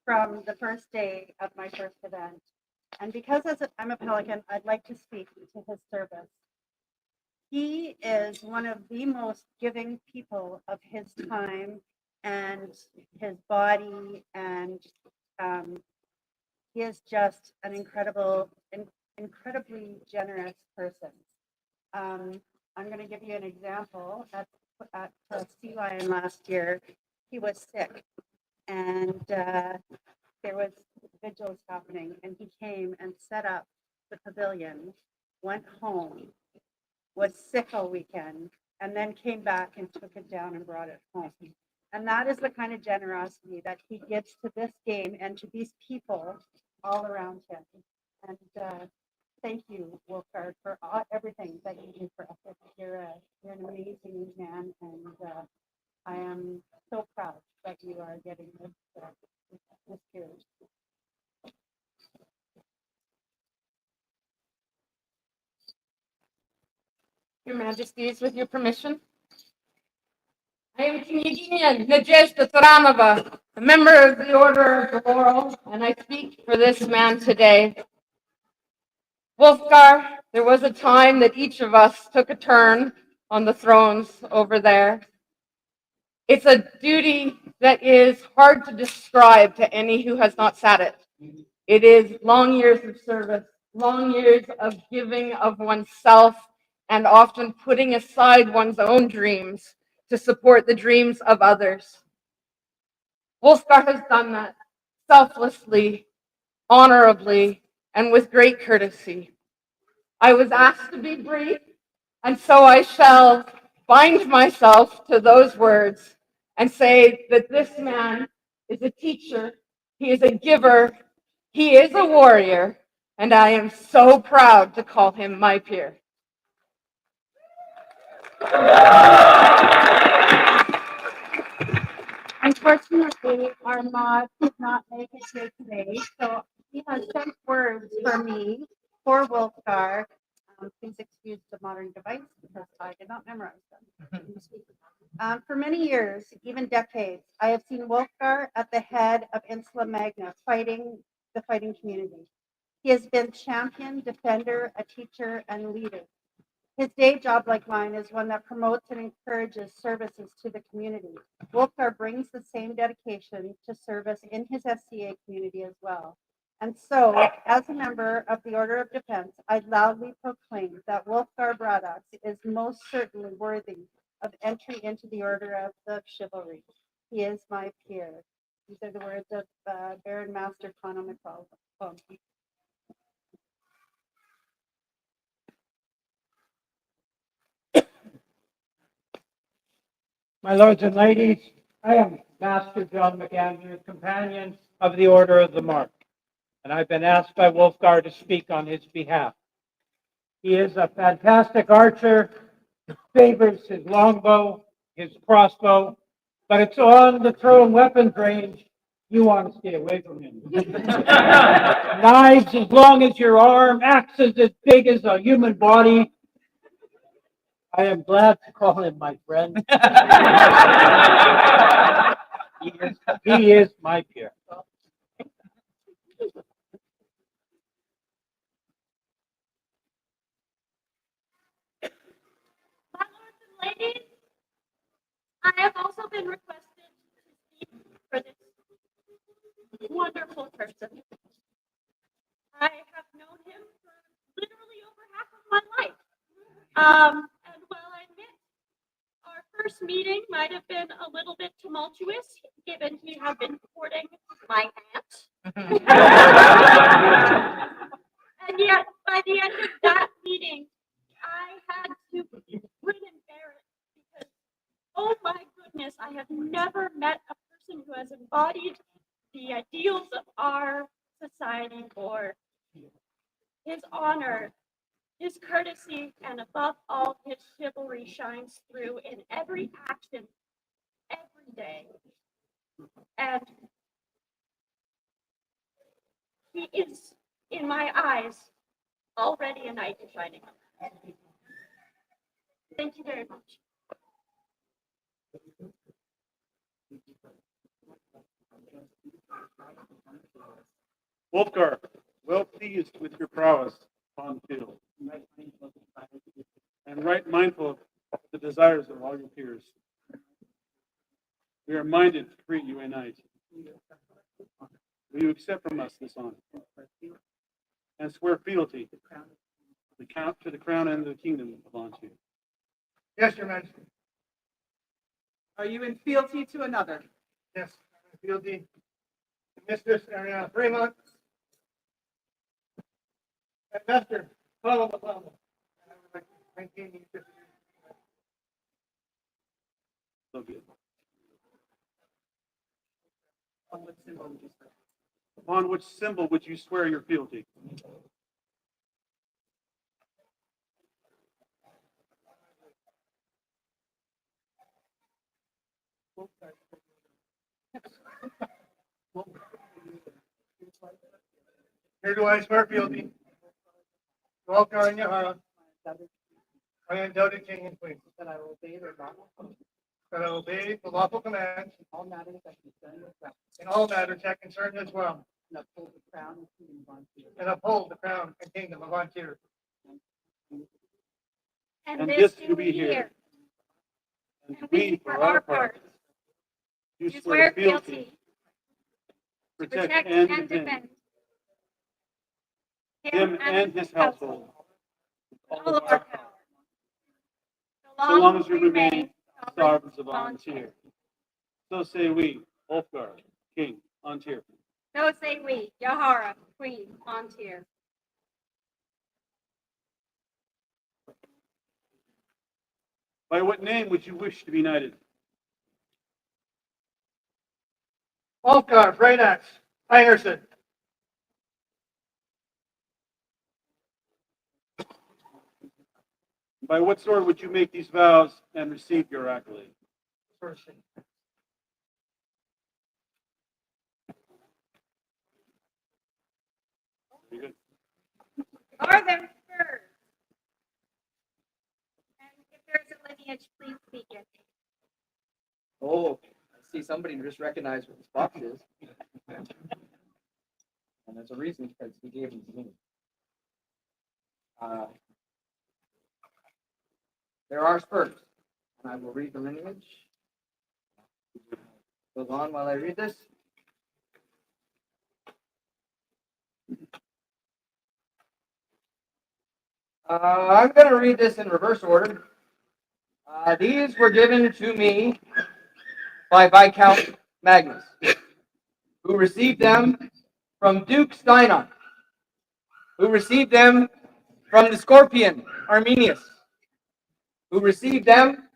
from the first day of my first event. And because I'm a Pelican, I'd like to speak to his service. He is one of the most giving people of his time and his body, and he is just an incredibly generous person. I'm going to give you an example. At Sea Lion last year, he was sick, and there was vigils happening, and he came and set up the pavilion, went home, was sick all weekend, and then came back and took it down and brought it home. And that is the kind of generosity that he gives to this game and to these people all around him. And thank you, Ulfgar, for everything that you do for us. You're an amazing man, and I am so proud that you are getting this series. Your Majesties, with your permission. I am Kniginia Najeshta Taramava, a member of the Order of the Laurel, and I speak for this man today. Ulfgar, there was a time that each of us took a turn on the thrones over there. It's a duty that is hard to describe to any who has not sat it. It is long years of service, long years of giving of oneself, and often putting aside one's own dreams to support the dreams of others. Ulfgar has done that selflessly, honorably, and with great courtesy. I was asked to be brief, and so I shall bind myself to those words and say that this man is a teacher, he is a giver, he is a warrior, and I am so proud to call him my peer. Unfortunately, our mod did not make it here today, so he has sent words for me, for Ulfgar. Please excuse the modern device because I did not memorize them. For many years, even decades, I have seen Ulfgar at the head of Insula Magna fighting the fighting community. He has been champion, defender, a teacher, and leader. His day job, like mine, is one that promotes and encourages services to the community. Ulfgar brings the same dedication to service in his SCA community as well. And so, as a member of the Order of Defense, I loudly proclaim that Ulfgar Braddock is most certainly worthy of entry into the Order of the Chivalry. He is my peer. These are the words of Baron Master Connell McCall. My lords and ladies, I am Master John McAndrew, companion of the Order of the Mark, and I've been asked by Ulfgar to speak on his behalf. He is a fantastic archer, favors his longbow, his crossbow, but it's on the thrown weapons range. You want to stay away from him. Knives as long as your arm, axes as big as a human body. I am glad to call him my friend. He is my peer. My lords and ladies, I have also been requested to speak for this wonderful person. I have known him for literally over half of my life. And while I admit our first meeting might have been a little bit tumultuous, given he had been courting my aunt. And yet, by the end of that meeting, I had to grin and bear it because, oh my goodness, I have never met a person who has embodied the ideals of our society for his honor, his courtesy, and above all, his chivalry shines through in every action, every day. And he is, in my eyes, already a knight in shining armor. Thank you very much. Ulfgar, well pleased with your prowess upon the field, and right mindful of the desires of all your peers. We are minded to treat you a knight. Will you accept from us this honor and swear fealty to the crown and the kingdom of Ontier? Yes, Your Majesty. Are you in fealty to another? Yes, fealty to Mistress Ariana Fremont and Master Paolo Malamo. And I would like to maintain the interest So good. Upon which symbol would you swear your fealty? Here do I swear fealty to Ulfgar and Juahara, my undoubted king and queen. That I will obey the lawful commands in all matters that concern this realm. And uphold the crown and kingdom of Ontier. And this do we hear. And we, for our part, do Do swear fealty, protect and defend him and his household, with all of our power. so long as you remain sovereigns of Ontier. So say we, Ulfgar, King, Ontier. So say we, Juahara, Queen, Ontier. By what name would you wish to be knighted? Ulfgar, Braynax, Inerson. By what sword would you make these vows and receive your accolade? Person. Very good. Are there spurs? And if there's a lineage, please speak it. Oh, I see somebody just recognized what this box is. And there's a reason because he gave him to me. There are spurs, and I will read the lineage. Goes on while I read this. I'm going to read this in reverse order. These were given to me by Viscount Magnus, who received them from Duke Steinar, who received them from the Scorpion Arminius, who received them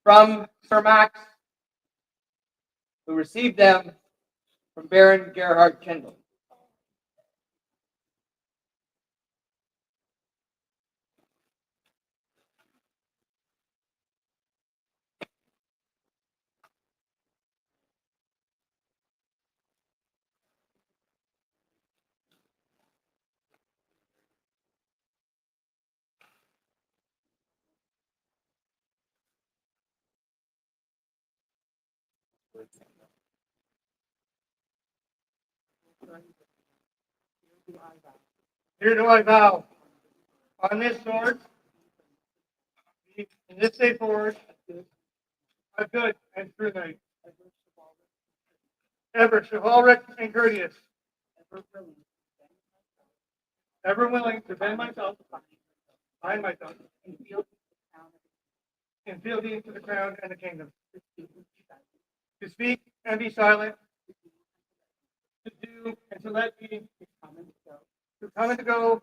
from Sir Max, who received them from Baron Gerhard Kendall. Here do I vow on this sword, in this day forward, a good and true knight, ever chivalric and courteous, ever willing to bend myself, bind myself, in fealty to the crown and the kingdom, to speak and be silent, to do and to let be, to come and to go,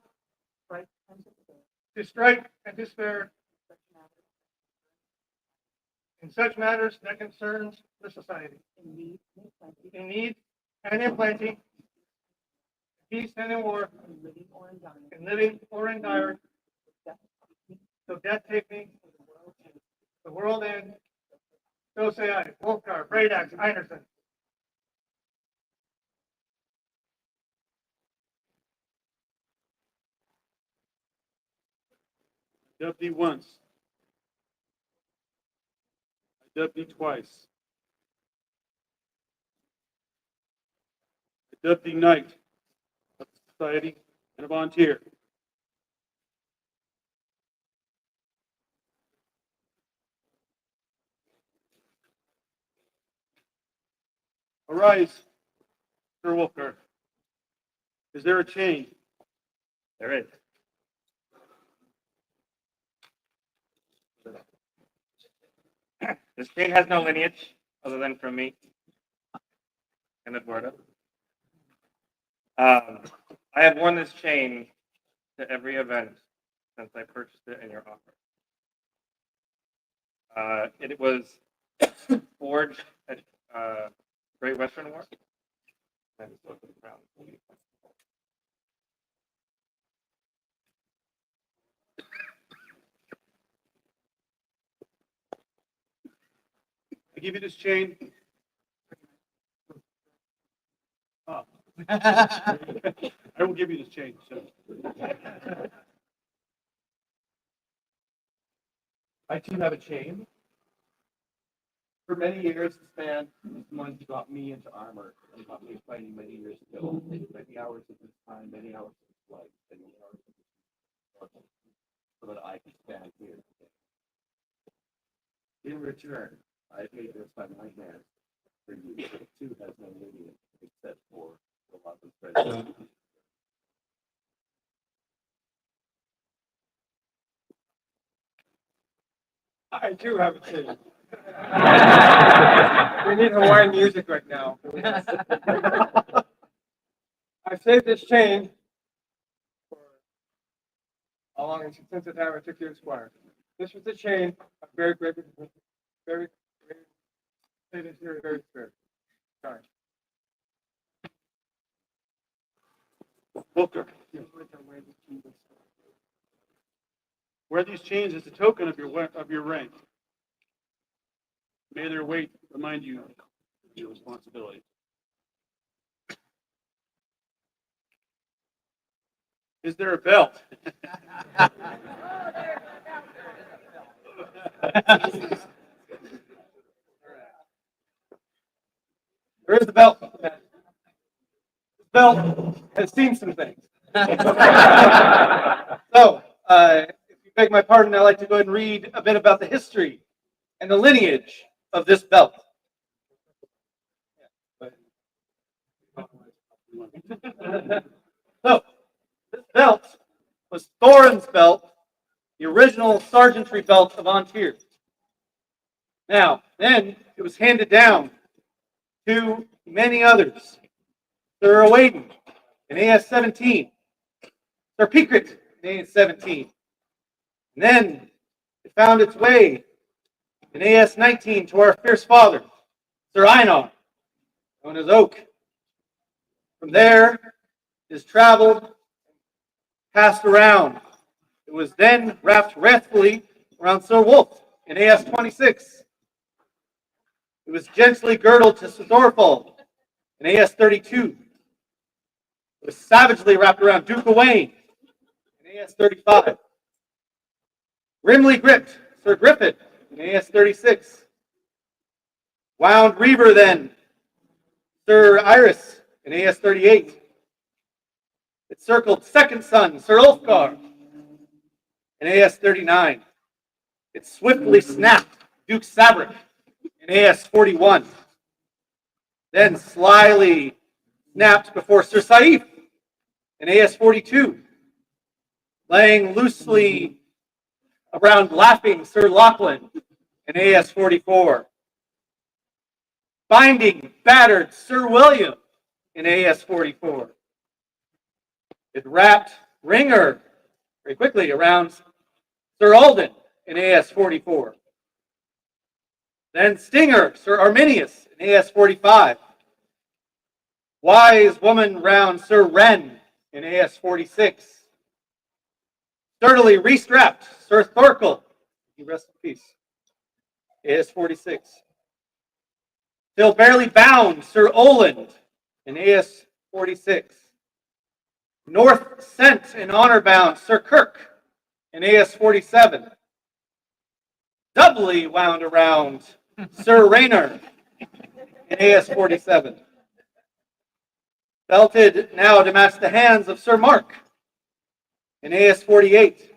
to strike and to spare, in such matters that concerns the society, in need and in plenty, peace and in war, in living or in dire, so death take me, the world end. So say I, Ulfgar, Bradax, Einerson. Dub thee once. I dub thee twice. I dub thee knight of the society and of Tir. Arise, Sir Ulfgar. Is there a chain? There is. This chain has no lineage other than from me and Eduardo. I have worn this chain to every event since I purchased it in your offer. It was forged at Great Western War. And so it's around. I give you this chain. Oh. I will give you this chain. So. I too have a chain. For many years, this man got me into armor and got me fighting many years ago. Many hours of his time, many hours of his life, many hours of his struggle, so that I could stand here today. In return, I paid this by my hand for you, but it too has no lineage except for the love of friendship. I too have a chain. We need Hawaiian music right now. I saved this chain for how long? Since the time I took you to Squire. This was the chain. I'm very grateful. Very, very spirit. Sorry. Ulfgar. Wear these chains as a token of your rank. May their weight remind you of your responsibility. Is there a belt? There is the belt. This belt has seen some things. So, if you beg my pardon, I'd like to go ahead and read a bit about the history and the lineage of this belt. So, this belt was Thorin's belt, the original sergeantry belt of Tir. Now, then it was handed down to many others. Sir Owaden in AS-17, Sir Pickett in AS-17. And then it found its way In AS 19, to our fierce father, Sir Einar, known as Oak. From there, it is traveled, passed around. It was then wrapped wrathfully around Sir Wolf in AS 26. It was gently girdled to Sir Thorfall in AS 32. It was savagely wrapped around Duke Owain in AS 35. Grimly gripped Sir Griffith in AS 36. Wound Reaver then, Sir Iris in AS 38. It circled second son, Sir Ulfgar in AS 39. It swiftly snapped Duke Sabric in AS 41. Then slyly snapped before Sir Saif in AS 42. Laying loosely around laughing Sir Lachlan in AS 44. Binding battered Sir William in AS 44. It wrapped Ringer very quickly around Sir Alden in AS 44. Then Stinger, Sir Arminius in AS 45. Wise Woman round Sir Wren in AS 46. Sturdily restrapped Sir Thorkel, he rest in peace, AS 46. Till barely bound Sir Oland in AS 46. North sent in honor bound Sir Kirk in AS 47. Doubly wound around Sir Raynor in AS 47. Belted now to match the hands of Sir Mark in AS 48.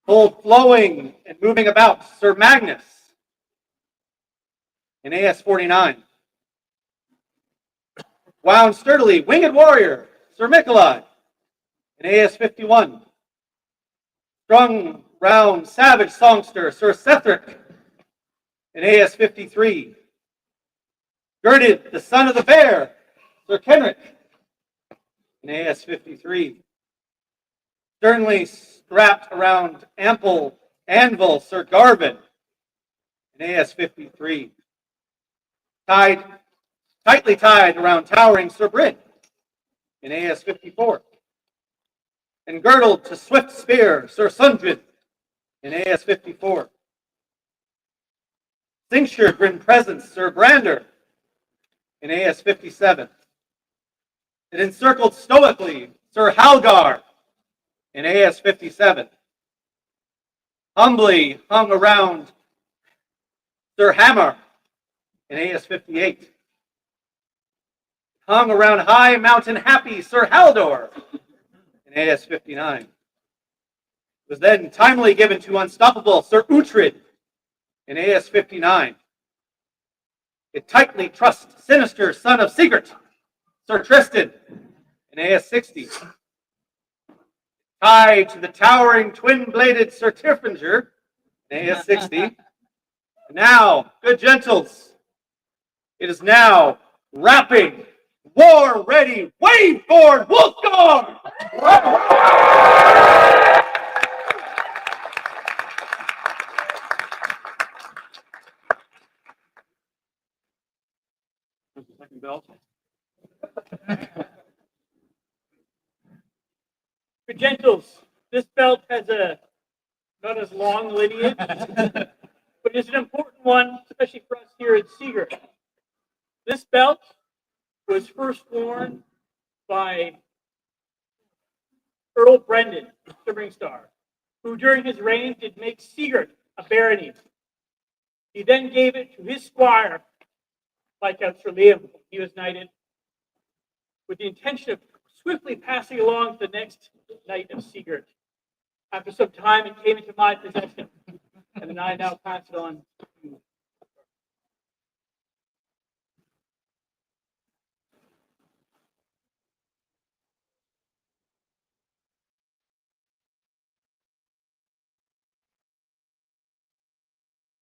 Full flowing and moving about Sir Magnus in AS 49. Wound sturdily winged warrior Sir Mikolai in AS 51. Strung round savage songster Sir Sethric in AS 53. Girded the son of the bear Sir Kenric in AS 53. Sternly strapped around ample anvil Sir Garvin in AS 53. Tightly tied around towering Sir Bryn in AS 54. And girdled to swift spear Sir Sundred in AS 54. Cincture grim presence Sir Brander in AS 57. It encircled stoically Sir Halgar in AS 57. Humbly hung around Sir Hammer in AS 58. Hung around High Mountain Happy Sir Haldor in AS 59. Was then timely given to Unstoppable Sir Uhtred in AS 59. It tightly trussed Sinister Son of Sigurd, Sir Tristan in AS 60. Tied to the towering twin-bladed Sir Tirfinger in AS 60. And now, good gentles, it is now wrapping, war-ready, wave-born Ulfgar! There's the second belt. For gentles, this belt has a not as long lineage, but it's an important one, especially for us here at Seeger. This belt was first worn by Earl Brendan Stirringstar, who during his reign did make Sigurd a barony. He then gave it to his squire, Viscount Sir Liam, when he was knighted, with the intention of swiftly passing along to the next knight of Sigurd. After some time, it came into my possession, and then I now pass it on to you.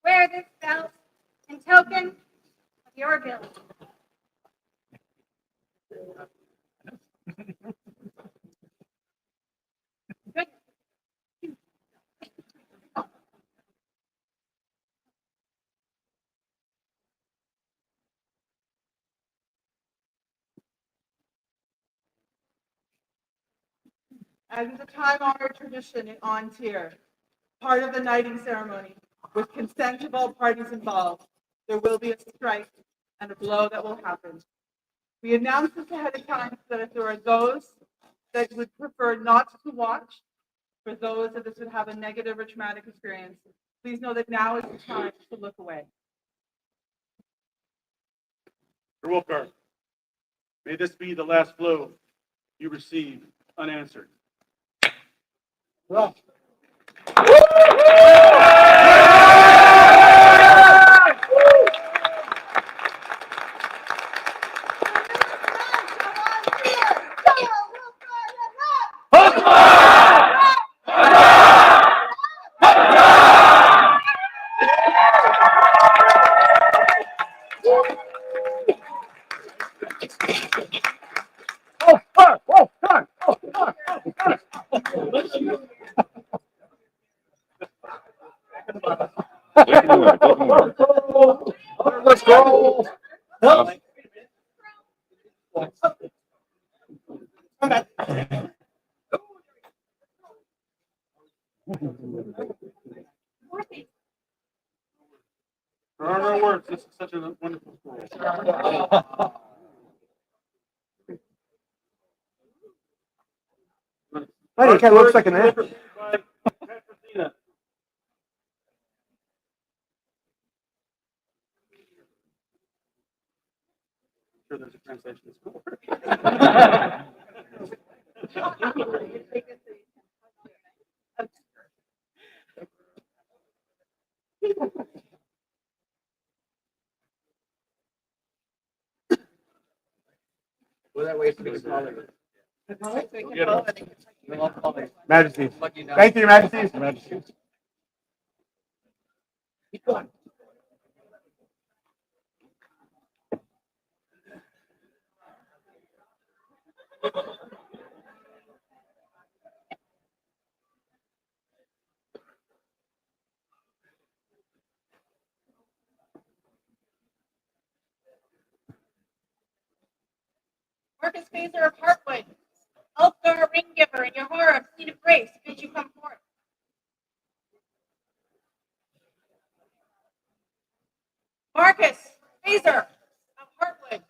Wear this belt in token of your ability. Good. As is a time-honored tradition on Tir, part of the knighting ceremony, with consent of all parties involved, there will be a strike and a blow that will happen. We announce this ahead of time so that if there are those that would prefer not to watch, for those that this would have a negative or traumatic experience, please know that now is the time to look away. Sir Ulfgar, may this be the last blow you receive unanswered. Well, let's go. There are no words. This is such a wonderful story. Hey, it kind of looks like an app. Sure, there's a translation. Well, that way it's big smaller. Majesty. Thank you, Majesty. Marcus Phaser of Hartwood, Ulfgar Ringgiver, and Juahara, Queen of Grace, bid you come forth. Marcus Phaser of Hartwood.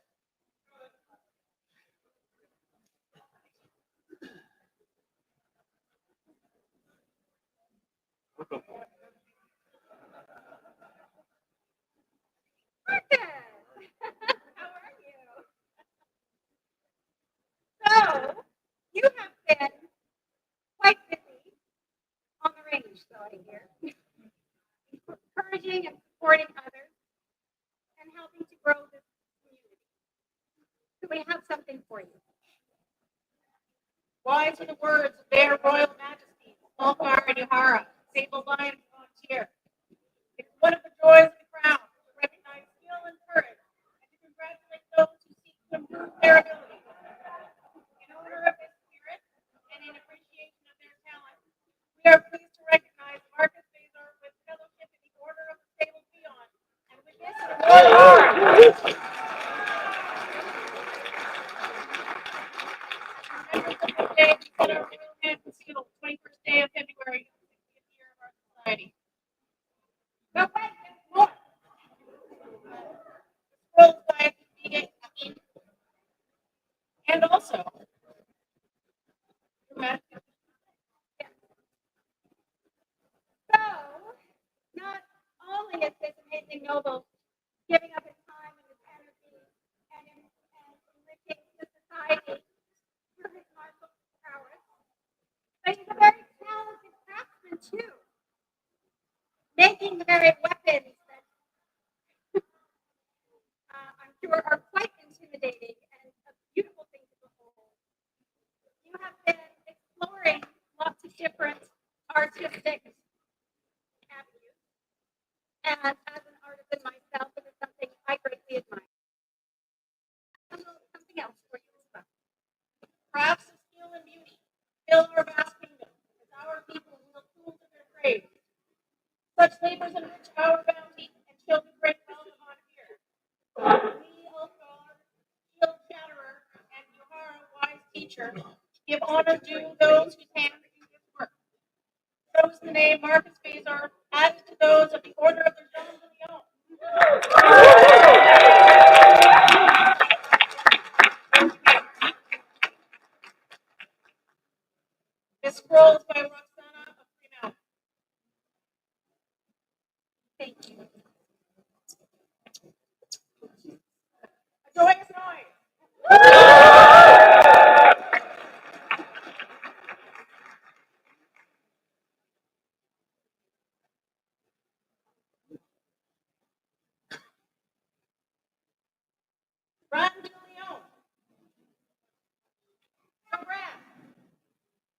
Marcus, how are you? So, you have been quite busy on the range, so I hear, encouraging and supporting others and helping to grow this community. So we have something for you. Wise are the words of their royal majesties, Ulfgar and Juahara, sable lions on Tir. It's one of the joys of the crown to recognize skill and courage and to congratulate those who seek to improve their abilities. In honor of this spirit and in appreciation of their talent, we are pleased to recognize Marcus Phaser with fellowship in the Order of the Sable Peon, and with this award. Day, we set our royal hand and seal, 21st day of February, 60th year of our society. But wait, there's more. Scrolls by in, and also, so, not only is this amazing noble giving up his time and his energy and enriching the society through his martial prowess, but he's a very talented craftsman too, making the very weapons that I'm sure are quite intimidating and a beautiful thing to behold. You have been exploring lots of different artistic avenues, and as an artisan myself, it is something I greatly admire. Something else for you as well. Crafts of skill and beauty fill our vast kingdom as our people will tools of their trade. Such labors enrich our bounty and children great wealth upon here. We, Ulfgar, skilled chatterer, and Juahara, wise teacher, Give honor due those whose hands do this work. So is the name Marcus Bazar added to those of the Order of the Jean de Leon. This scroll is by Roxana of Fremont. Thank you. A joyous noise. Brand de Leon. Brand.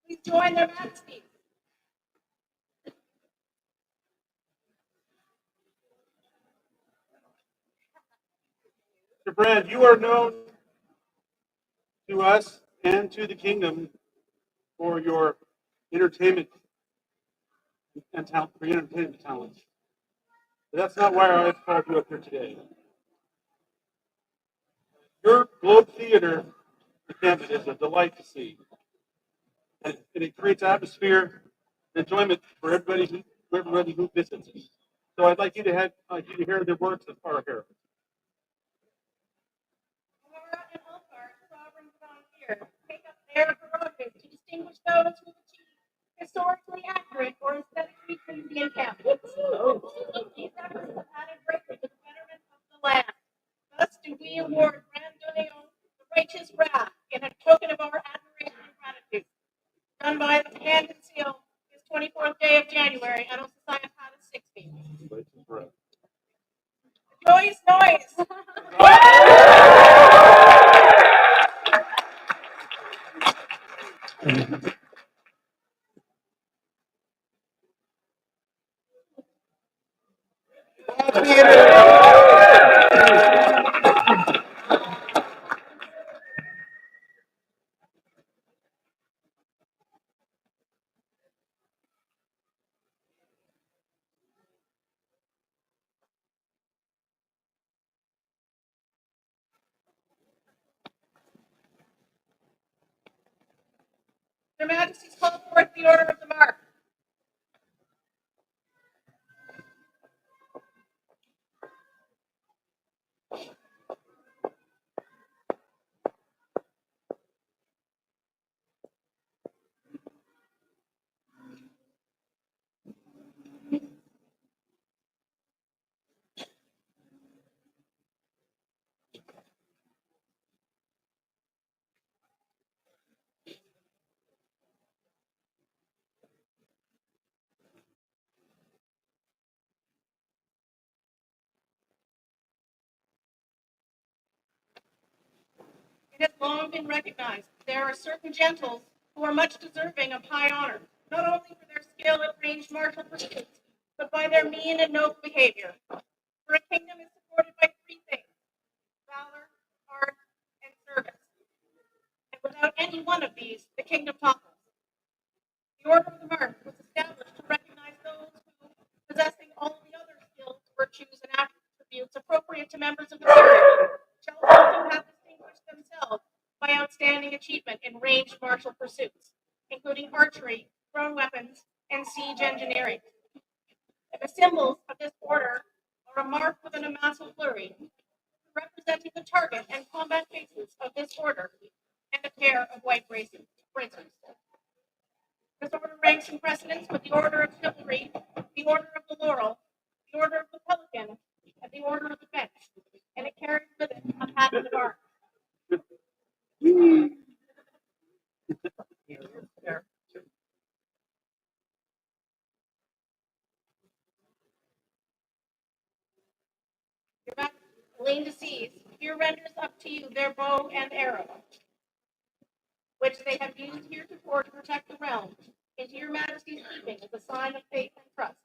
Please join their majesties. Mr. Brand, you are known to us and to the kingdom for your entertainment and talent, for your entertainment talents. But that's not why I've called you up here today. Your Globe Theater encampment is a delight to see. And it creates atmosphere and enjoyment for everybody who visits. So I'd like you to hear the words of our hero. Juahara and Ulfgar, sovereign volunteers, take up their prerogative to distinguish those who achieve historically accurate or aesthetically pleasing encampments. These efforts have added greatly to the betterment of the land. Thus do we award Brand de Leon the righteous wrath in a token of our admiration and gratitude. Done by the hand and seal this 24th day of January at Society 60. Joyous noise. Their Majesties call forth the Order of the Mark. It has long been recognized that there are certain gentles who are much deserving of high honor, not only for their skill at ranged martial pursuits, but by their mean and noble behavior. For a kingdom is supported by three things: valor, art, and service. And without any one of these, the kingdom topples. The Order of the Mark was established to recognize those who, possessing all the other skills, virtues, and attributes appropriate to members of the period, shall also have distinguished themselves by outstanding achievement in ranged martial pursuits, including archery, thrown weapons, and siege engineering. The symbols of this order are a mark with an amassal flurry, representing the target and combat faces of this order, and a pair of white bracers. This order ranks in precedence with the Order of Chivalry, the Order of the Laurel, the Order of the Pelican, and the Order of the Bench, and it carries with it a patent of arms. Your Majesty, Elaine de Seas here renders up to you their bow and arrow, which they have used heretofore to protect the realm, into your Majesty's keeping as a sign of faith and trust.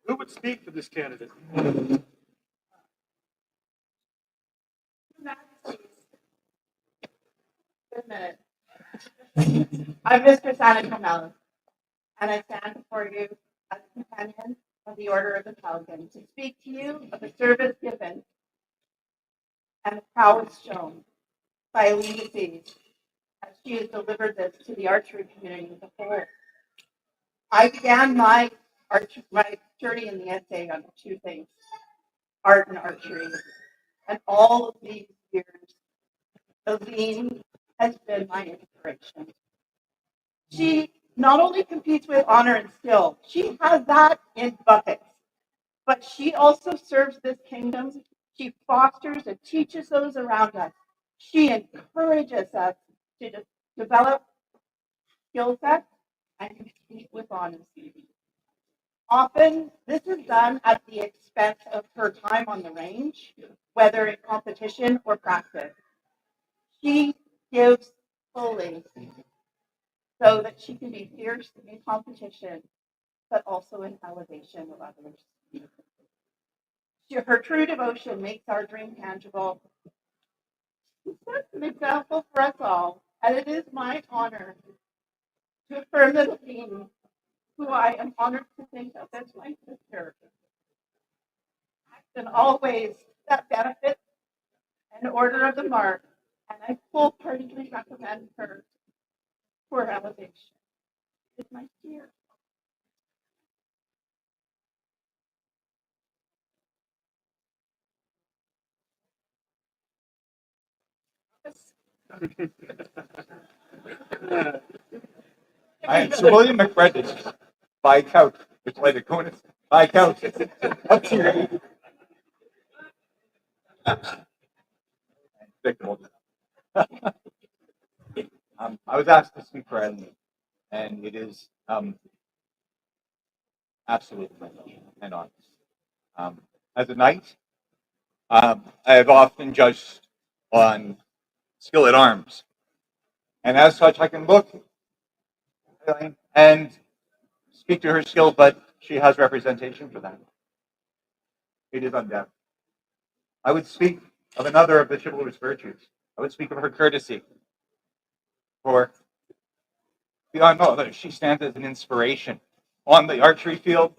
Who would speak for this candidate? Your Majesties. Good minute. I'm Mistress Anna Carmela, and I stand before you as a companion of the Order of the Pelican to speak to you of the service given and prowess shown by Elise Disease as she has delivered this to the archery community as a whole. I began my journey in the essay on two things, art and archery. And all of these years, Aline has been my inspiration. She not only competes with honor and skill, she has that in buckets, but she also serves this kingdom. She fosters and teaches those around us. She encourages us to develop skill sets and compete with honesty. Often, this is done at the expense of her time on the range, whether in competition or practice. She gives fully so that she can be fierce in competition, but also in elevation of others. Her true devotion makes our dream tangible. She sets an example for us all, and it is my honor to affirm that Aline, who I am honored to think of as my sister, in all ways that benefit and order of the mark, and I wholeheartedly recommend her for elevation. It's my dear. I am Sir William McBride, Viscount, Viscount, of Tir Righ. I was asked to speak for Eileen, and it is absolutely my pleasure and honor. As a knight, I have often judged on skill at arms, and as such, I can look at Eileen and speak to her skill, but she has representation for that. It is undoubted. I would speak of another of the chivalrous virtues. I would speak of her courtesy. For beyond all others, she stands as an inspiration on the archery field.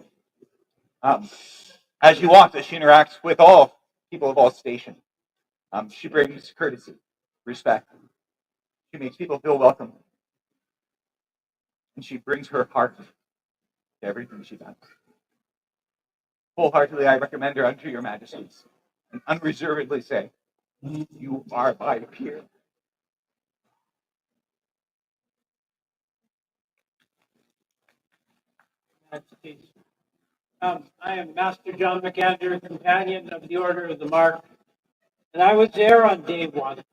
As you watch, as she interacts with all people of all stations, she brings courtesy, respect. She makes people feel welcome. And she brings her heart to everything she does. Wholeheartedly, I recommend her unto your majesties and unreservedly say, you are my peer. I am Master John McAndrew, companion of the Order of the Mark, and I was there on day one,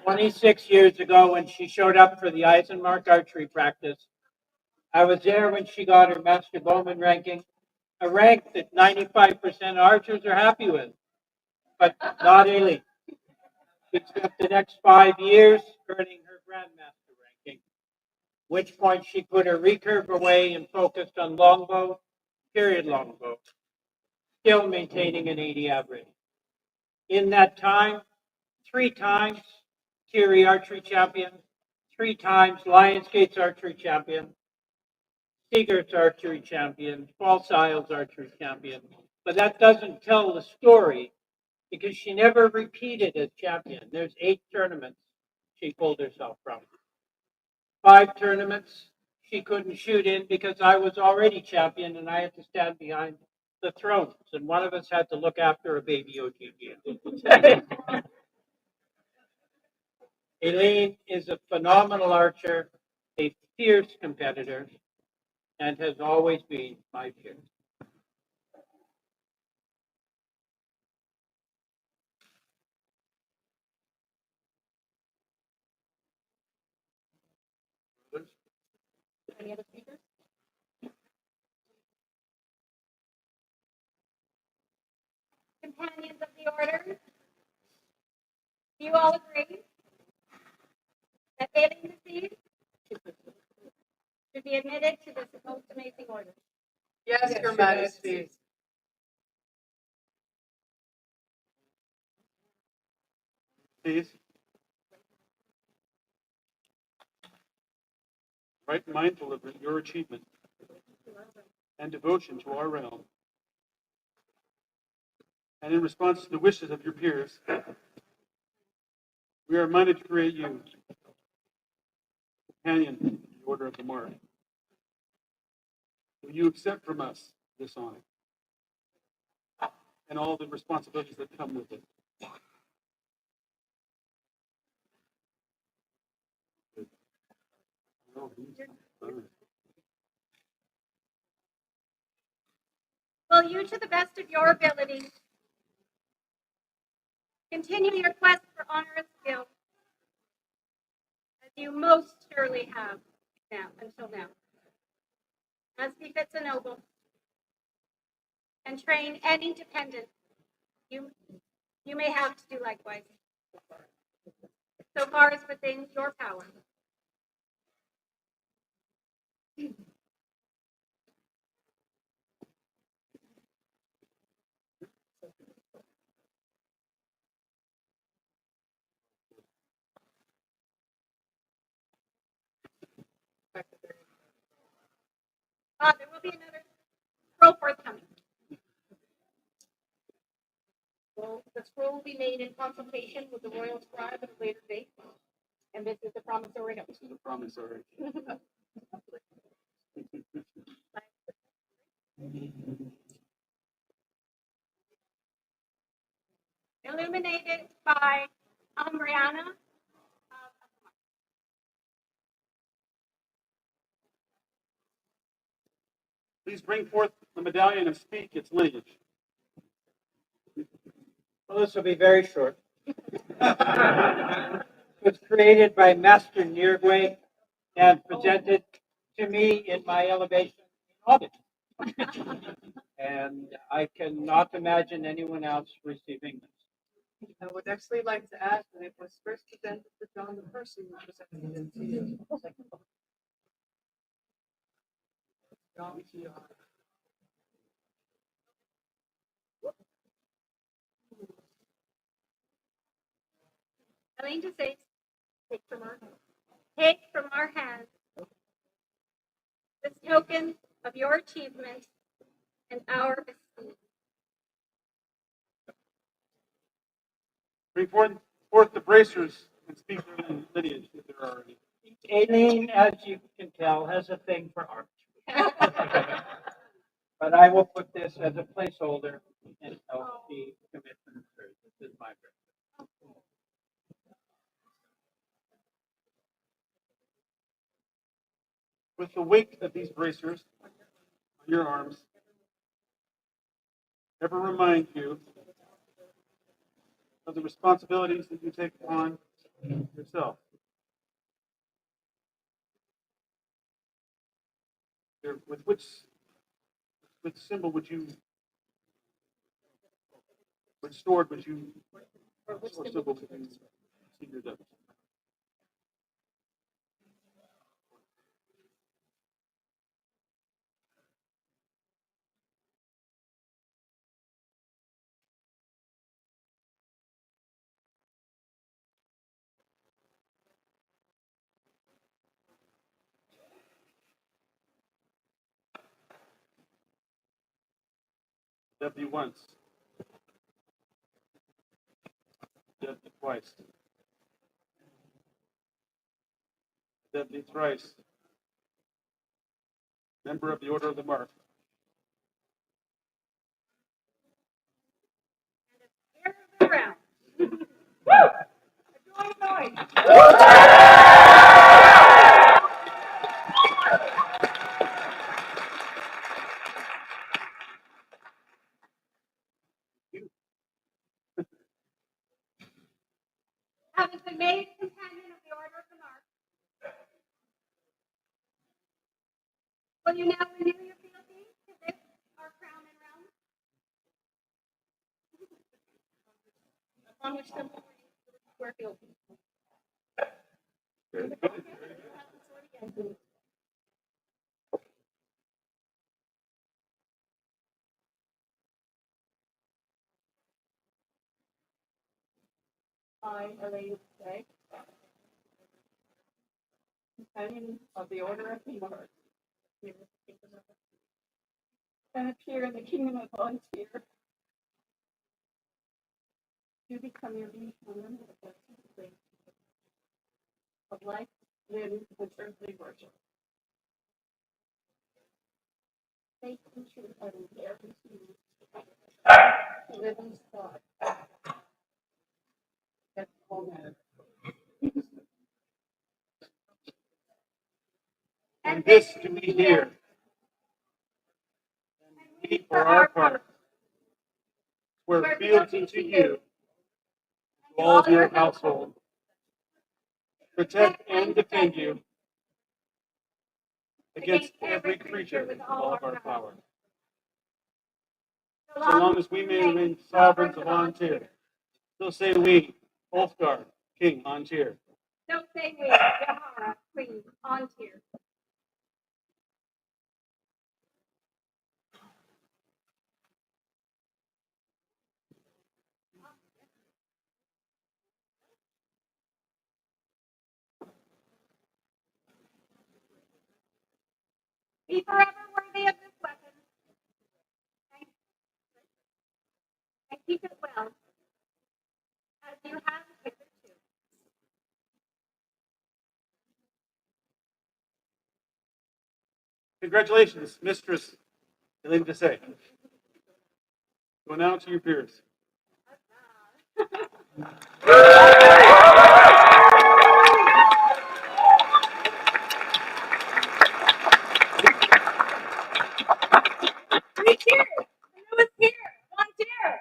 26 years ago when she showed up for the Eisenmark archery practice. I was there when she got her Master Bowman ranking, a rank that 95% archers are happy with, but not Ailey. She spent the next 5 years earning her Grandmaster ranking, which point she put her recurve away and focused on longbow, period longbow, still maintaining an 80 average. In that time, 3 times Tir Righ archery champion, 3 times Lionsgate's archery champion, Seagart's archery champion, False Isles archery champion. But that doesn't tell the story because she never repeated as champion. There's 8 tournaments she pulled herself from. 5 tournaments she couldn't shoot in because I was already champion and I had to stand behind the thrones, and one of us had to look after a baby OGG. Eileen is a phenomenal archer, a fierce competitor, and has always been my peer. Any other speakers? Companions of the order, do you all agree that failing disease should be admitted to this most amazing order? Yes, Your Majesty. Please. Right mindful of your achievement and devotion to our realm. and in response to the wishes of your peers, we are minded to create you companion in the Order of the Mark. Will you accept from us this honor and all the responsibilities that come with it? Will you, to the best of your ability, continue your quest for honor and skill, as you most surely have now until now, as befits a noble, and train any dependent you may have to do likewise, so far as within your power. There will be another scroll forthcoming. Well, the scroll will be made in consultation with the royal scribe at a later date. And this is the promissory note. This is a promissory. Illuminated by Umbriana. Please bring forth the medallion and speak its lineage. Well, this will be very short. It was created by Master Tir and presented to me in my elevation in August. And I cannot imagine anyone else receiving this. I would actually like to add that it was first presented to John the Person who presented it to you. John T.R. I mean to say, take from our hands this token of your achievement and our esteem. Bring forth the bracers and speak their lineage if there are any. Aileen, as you can tell, has a thing for art. But I will put this as a placeholder until the commitment occurs. This is my version. With the weight of these bracers on your arms, ever remind you of the responsibilities that you take upon yourself. With which symbol would you, which sword would you, or symbol would you see your death? Death be once. Death be twice. Death be thrice. Member of the Order of the Mark. Around. Having been made companion of the Order of the Mark, will you now renew your fealty to this, our crown and realm? Upon which symbol we're fealty. I, Elaine Stagg, companion of the Order of the Mark, and appear in the Kingdom of Vontier, to become your being woman with a place of life, living with earthly worship. Faith and truth are the air to live in God. That's all matters. And this do we hear. And we, for our part, swear fealty to you, to all of your household, protect and defend you against every creature with all of our power. So long as we may remain sovereigns of Tir, so say we, Ulfgar, King Tir. So say we, Juahara, Queen, on Tir. Be forever worthy of this weapon, and keep it well, as you have hitherto. Congratulations, Mistress Elaine to say. Go now to your peers. Three cheers! The newest here, on Tir.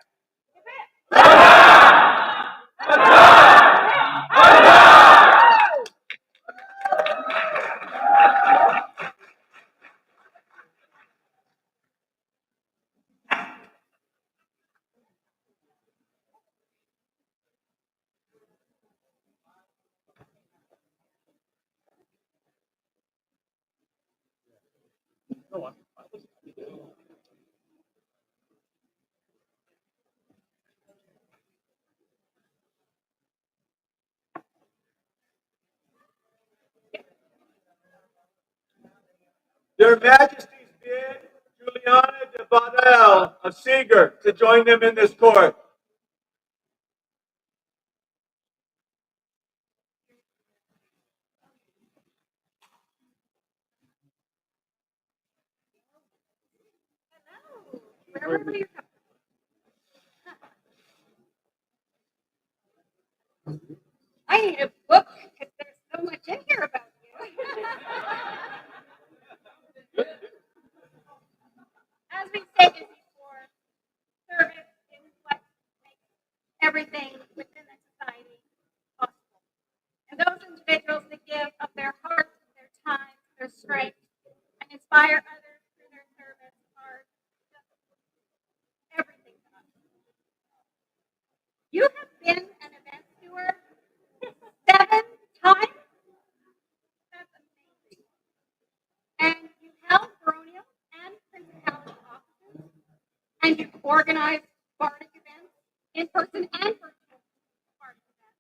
Their Majesties bid Juliana de Badel of Seeger to join them in this court. Where were you? I need a book because there's so much in here about you. As we stated before, service is what makes everything within the society possible. And those individuals that give of their heart, their time, their strength, and inspire others through their service are just everything to us. You have been an event steward 7 times. That's amazing. And you've held baronial and principality offices, and you've organized bardic events, in person and virtual bardic events,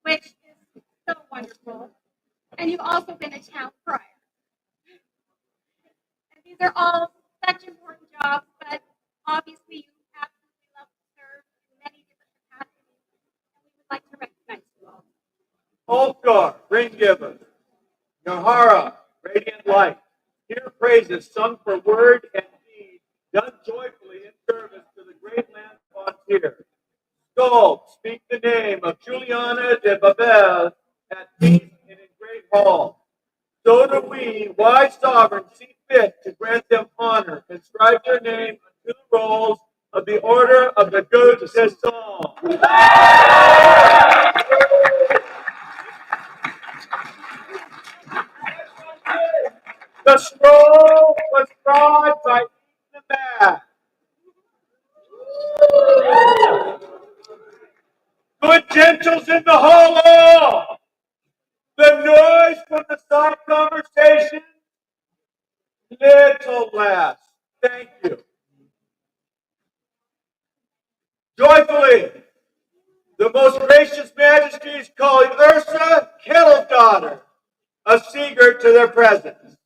which is so wonderful. And you've also been a town crier. And these are all such important jobs, but obviously you absolutely love to serve in many different capacities, and we would like to recognize you all. Ulfgar, Ring Giver. Juahara, Radiant Light. Hear praises sung for word and deed, done joyfully in service to the great land of Tir. Skull, speak the name of Juliana de Babel at peace and in great hall. So do we, wise sovereign, see fit to grant them honor, inscribe their name unto the rolls of the Order of the Good Song. The scroll was brought by the man. Good gentles in the hall. The noise from the side conversation, little less. Thank you. Joyfully, the most gracious majesties call Ursa Kettledaughter of Seeger to their presence.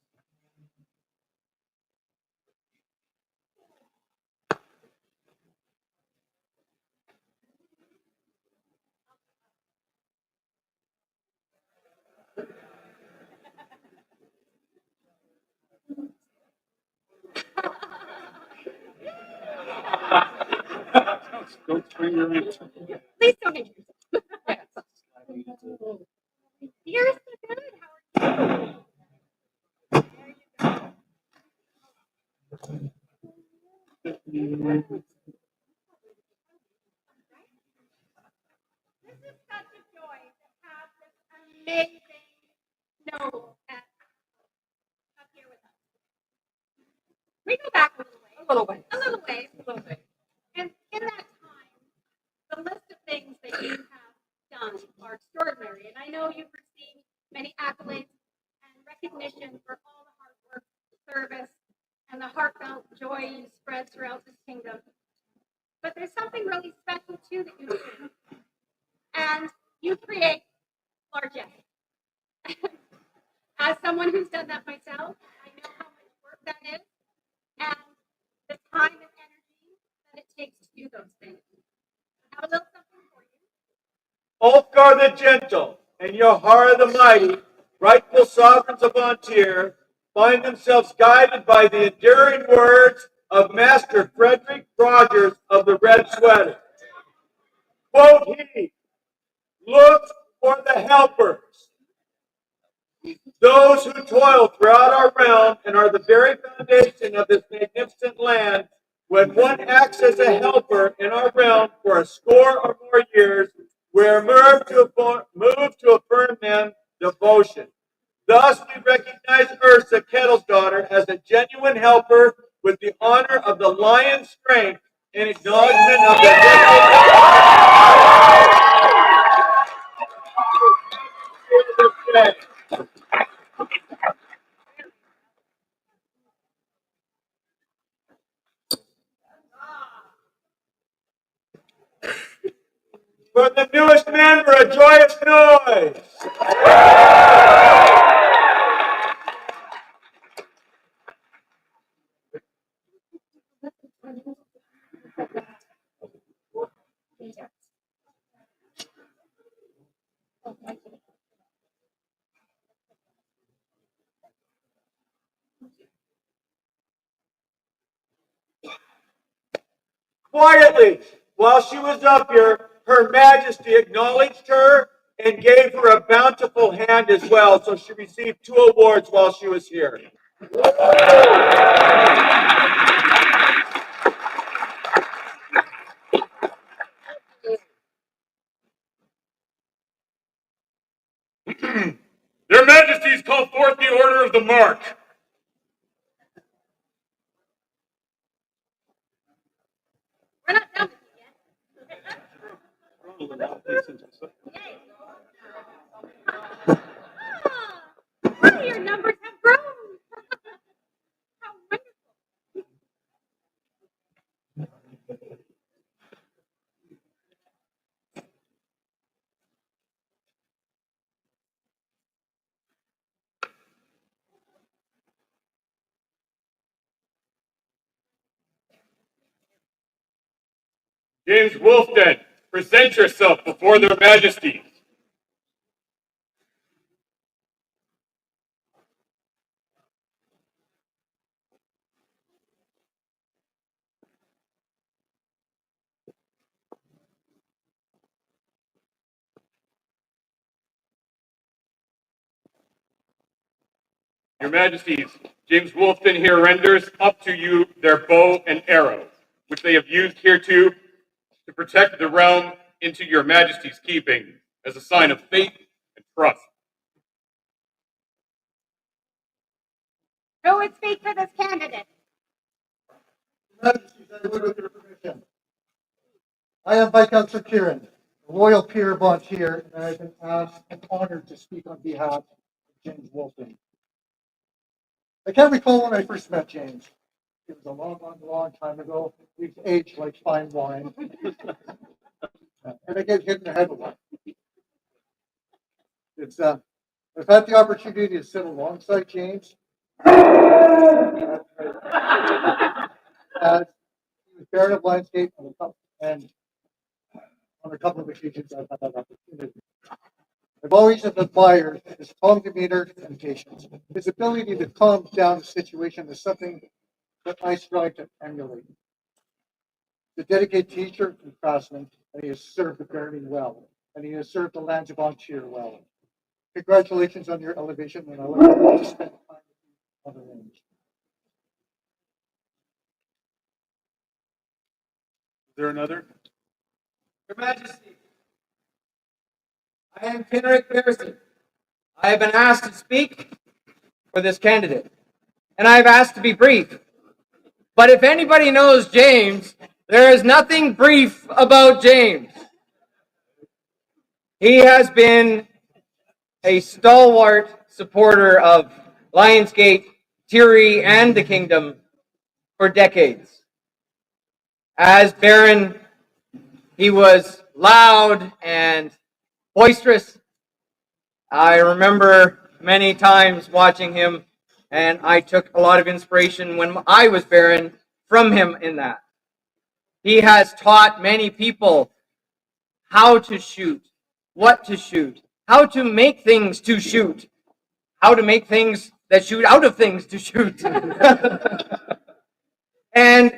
Don't spring your ants. Please don't make yourself. You're so good. How are you? This is such a joy to have this amazing noble up here with us. We go back a little way. A little way. A little way. A little way. And in that time, the list of things that you have done are extraordinary. And I know you've received many accolades and recognition for all the hard work, service, and the heartfelt joy you spread throughout this kingdom. But there's something really special too that you do. And you create largesse. As someone who's done that myself, I know how much work that is and the time and energy that it takes to do those things. I have a little something for you. Ulfgar the Gentle and Juahara the Mighty, rightful sovereigns of Tir, find themselves guided by the enduring words of Master Frederick Rogers of the Red Sweater. Quote he, look for the helpers, those who toil throughout our realm and are the very foundation of this magnificent land. When one acts as a helper in our realm for a score or more years, we are moved to affirm them devotion. Thus, we recognize Ursa, Kettle's daughter, as a genuine helper with the honor of the lion's strength in acknowledgement of the For the newest member, a joyous noise. Quietly, while she was up here, Her Majesty acknowledged her and gave her a bountiful hand as well. So she received 2 awards while she was here. Their Majesties call forth the Order of the Mark. We're not done with you yet. Your numbers have grown. How wonderful. James Wolfden, present yourself before their Majesties. Your Majesties, James Wolfden here renders up to you their bow and arrow, which they have used hereto to protect the realm into your Majesty's keeping as a sign of faith and trust. Who would speak for this candidate? Majesties, I would with your permission. I am Viscount Sir Kieran, royal peer of Tir, and I have been asked and honored to speak on behalf of James Wolfden. I can't recall when I first met James. It was a long time ago. We've aged like fine wine. And I get hit in the head with one. I've had the opportunity to sit alongside James. As he was Baron of Landscape and on a couple of occasions I've had that opportunity. I've always admired his calm demeanor and patience. His ability to calm down a situation is something that I strive to emulate. He's a dedicated teacher and craftsman, and he has served the barony well, and he has served the lands of Ontario well. Congratulations on your elevation, and I look forward to spending time with you on the range. Is there another? Your Majesty, I am Tir Righ. I have been asked to speak for this candidate, and I have asked to be brief. But if anybody knows James, there is nothing brief about James. He has been a stalwart supporter of Lionsgate, Tir Righ, and the kingdom for decades. As Baron, he was loud and boisterous. I remember many times watching him, and I took a lot of inspiration when I was Baron from him in that. He has taught many people how to shoot, what to shoot, how to make things to shoot, how to make things that shoot out of things to shoot, and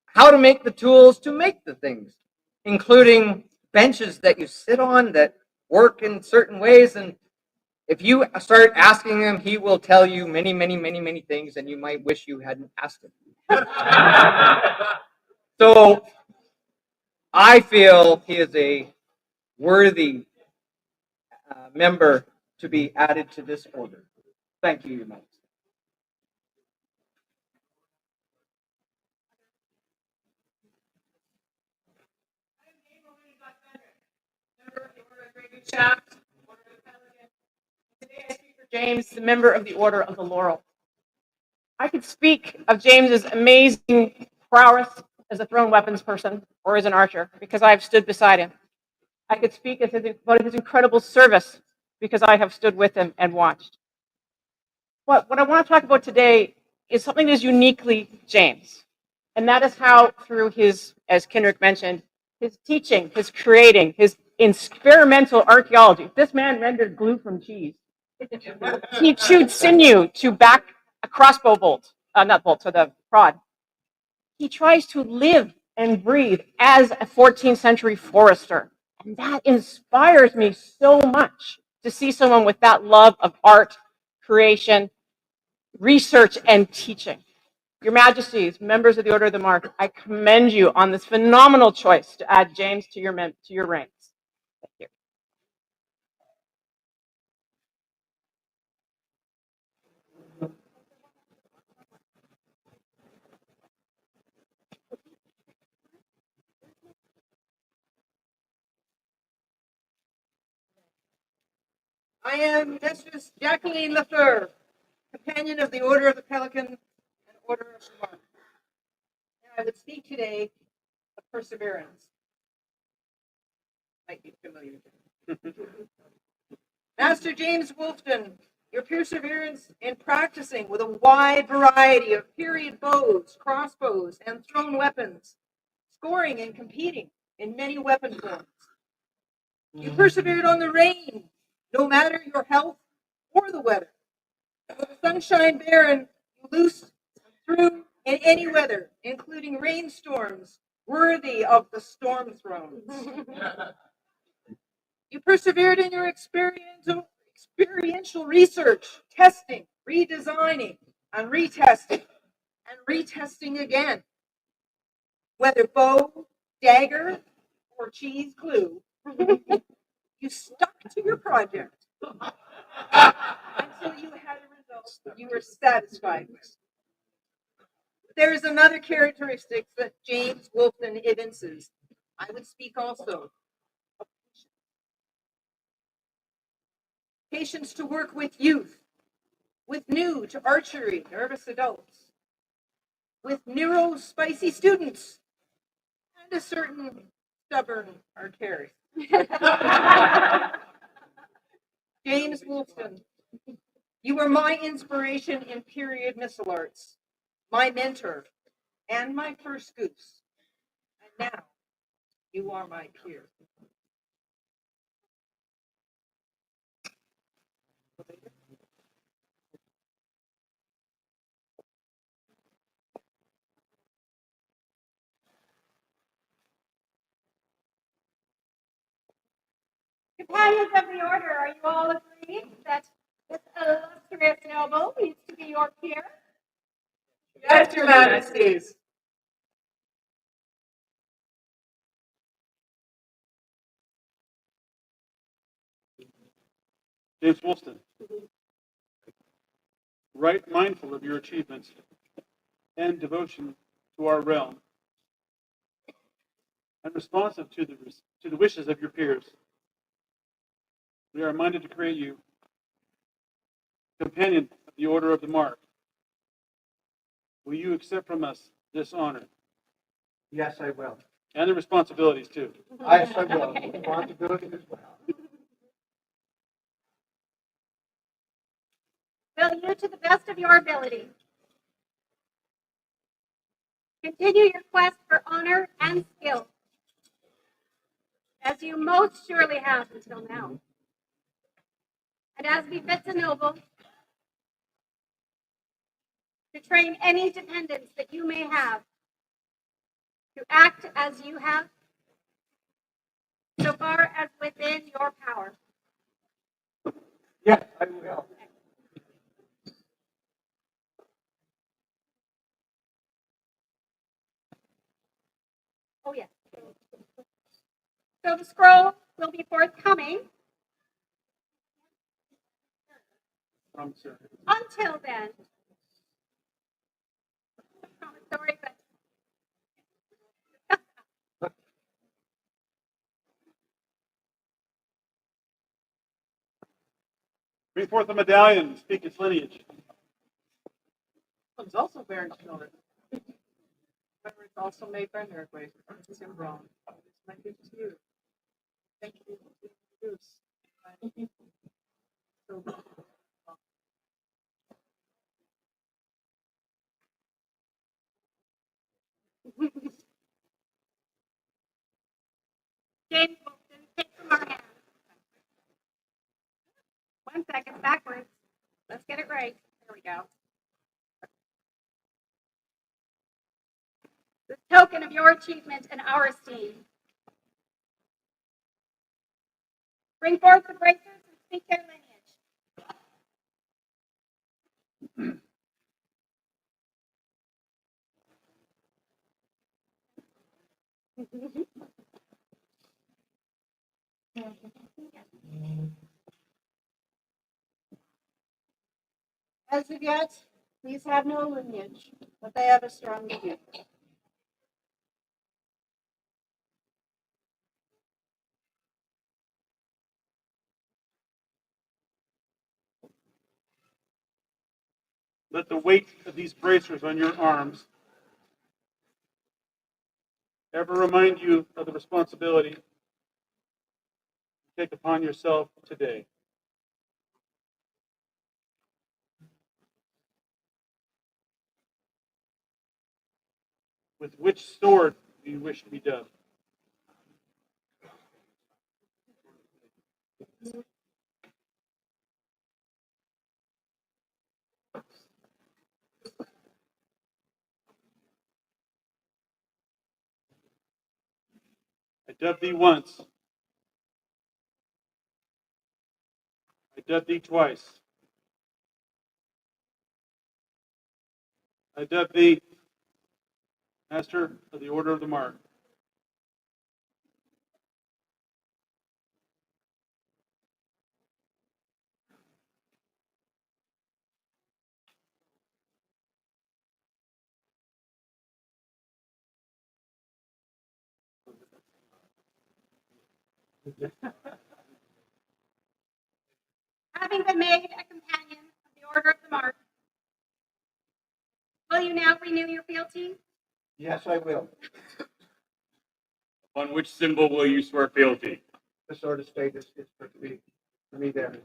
how to make the tools to make the things, including benches that you sit on that work in certain ways. And if you start asking him, he will tell you many, many, many, many things, and you might wish you hadn't asked him. So I feel he is a worthy member to be added to this order. Thank you, Your Majesty. Today I speak for James, the member of the Order of the Laurel. I could speak of James's amazing prowess as a thrown weapons person or as an archer because I have stood beside him. I could speak about his incredible service because I have stood with him and watched. What I want to talk about today is something that is uniquely James. And that is how, through his, as Kenrick mentioned, his teaching, his creating, his experimental archaeology. This man rendered glue from cheese. He chewed sinew to back a crossbow bolt, not bolt, so the prod. He tries to live and breathe as a 14th century forester. And that inspires me so much to see someone with that love of art, creation, research, and teaching. Your Majesties, members of the Order of the Mark, I commend you on this phenomenal choice to add James to your ranks. Thank you. I am Mistress Jacqueline Lafleur, companion of the Order of the Pelican and Order of the Mark. And I would speak today of perseverance. Might be familiar. Master James Wolfton, your perseverance in practicing with a wide variety of period bows, crossbows, and thrown weapons, scoring and competing in many weapon forms. You persevered on the range, no matter your health or the weather. For the Sunshine Baron, you loosed through in any weather, including rainstorms worthy of the storm thrones. You persevered in your experiential research, testing, redesigning, and retesting again. Whether bow, dagger, or cheese glue, you stuck to your project until you had a result you were satisfied with. There is another characteristic that James Wolfton evinces. I would speak also of patience to work with youth, with new to archery nervous adults, with neuro-spicy students, and a certain stubborn archaic. James Wolfton, you were my inspiration in period missile arts, my mentor, and my first goose. And now, you are my peer. Companions of the order, are you all agreed that this illustrious noble needs to be your peer? Yes, Your Majesties. James Woolston, right mindful of your achievements and devotion to our realm, and responsive to the wishes of your peers, we are minded to create you companion of the Order of the Mark. Will you accept from us this honor? Yes, I will. And the responsibilities too. Yes, I will. Responsibility as well. Will you, to the best of your ability, continue your quest for honor and skill, as you most surely have until now? And as befits a noble, to train any dependents that you may have to act as you have, so far as within your power. Yes, I will. Oh, yes. So the scroll will be forthcoming. Sir. Until then, sorry, but Bring forth the medallion and speak its lineage. It's also bearing children. Remember, it's also made by Norway. It's in Rome. It's my gift to you. Thank you for introduce. So, James Bolton, take from our hands. 1 second backwards. Let's get it right. There we go. This token of your achievement and our esteem. Bring forth the bracers and speak their lineage. As of yet, these have no lineage, but they have a strong future. Let the weight of these bracers on your arms ever remind you of the responsibility you take upon yourself today. With which sword do you wish to be dubbed? I dubbed thee once. I dubbed thee twice. I dubbed thee Master of the Order of the Mark. Having been made a companion of the Order of the Mark, will you now renew your fealty? Yes, I will. On which symbol will you swear fealty? The sort of status is for me there.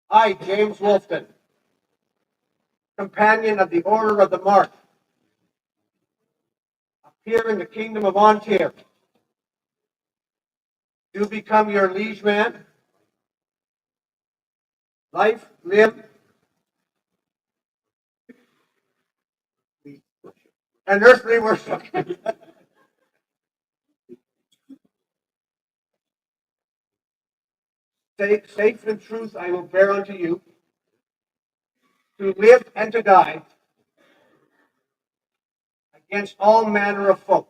I, James Wolfton, companion of the Order of the Mark, appear in the kingdom of Ontario, do become your liege man, life, limb, and earthly worship. Faith and truth I will bear unto you, to live and to die against all manner of folk.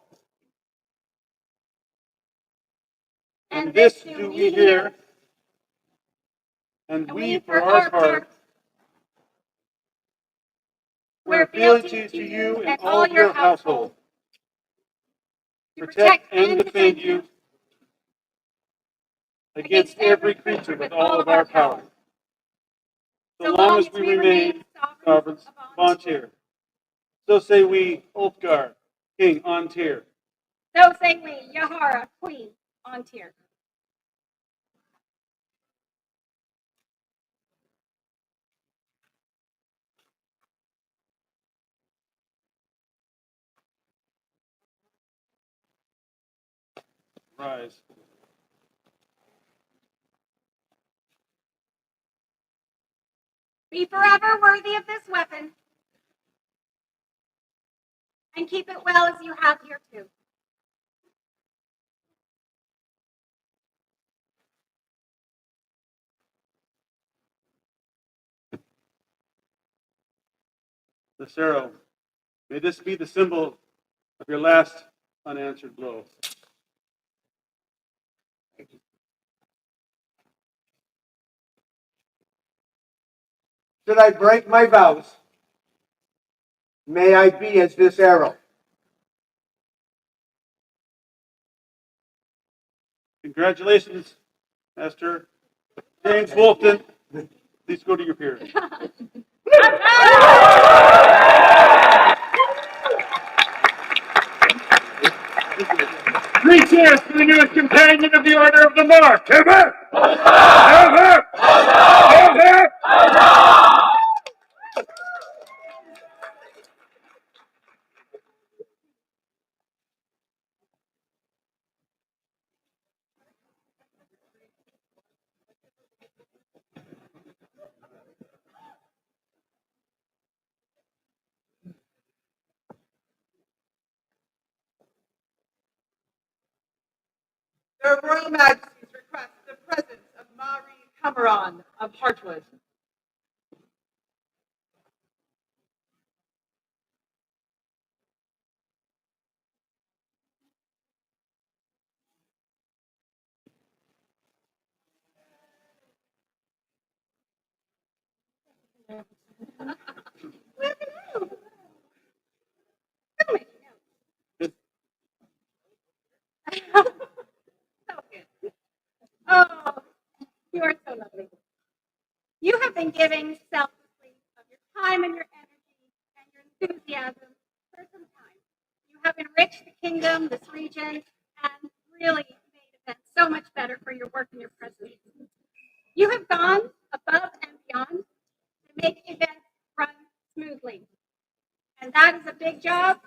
And this do we hear, and we, for our part, wear fealty to you and all your household, protect and defend you against every creature with all of our power, so long as we remain sovereigns on Tir. So say we, Ulfgar, king on Tir. So say we, Juahara, queen on Tir. Rise. Be forever worthy of this weapon, and keep it well as you have here too. This arrow, may this be the symbol of your last unanswered blow. Should I break my vows, may I be as this arrow. Congratulations, Master James Wolfton. Please go to your peers. Three cheers for the newest companion of the Order of the Mark. Hip hip! Hip hip! Hip hip! Their Royal Majesties request the presence of Marie Cameron of Hartwood. Oh, you are so lovely. You have been giving selflessly of your time and your energy and your enthusiasm for some time. You have enriched the kingdom, this region, and really made events so much better for your work and your presence. You have gone above and beyond to make events run smoothly. And that is a big job,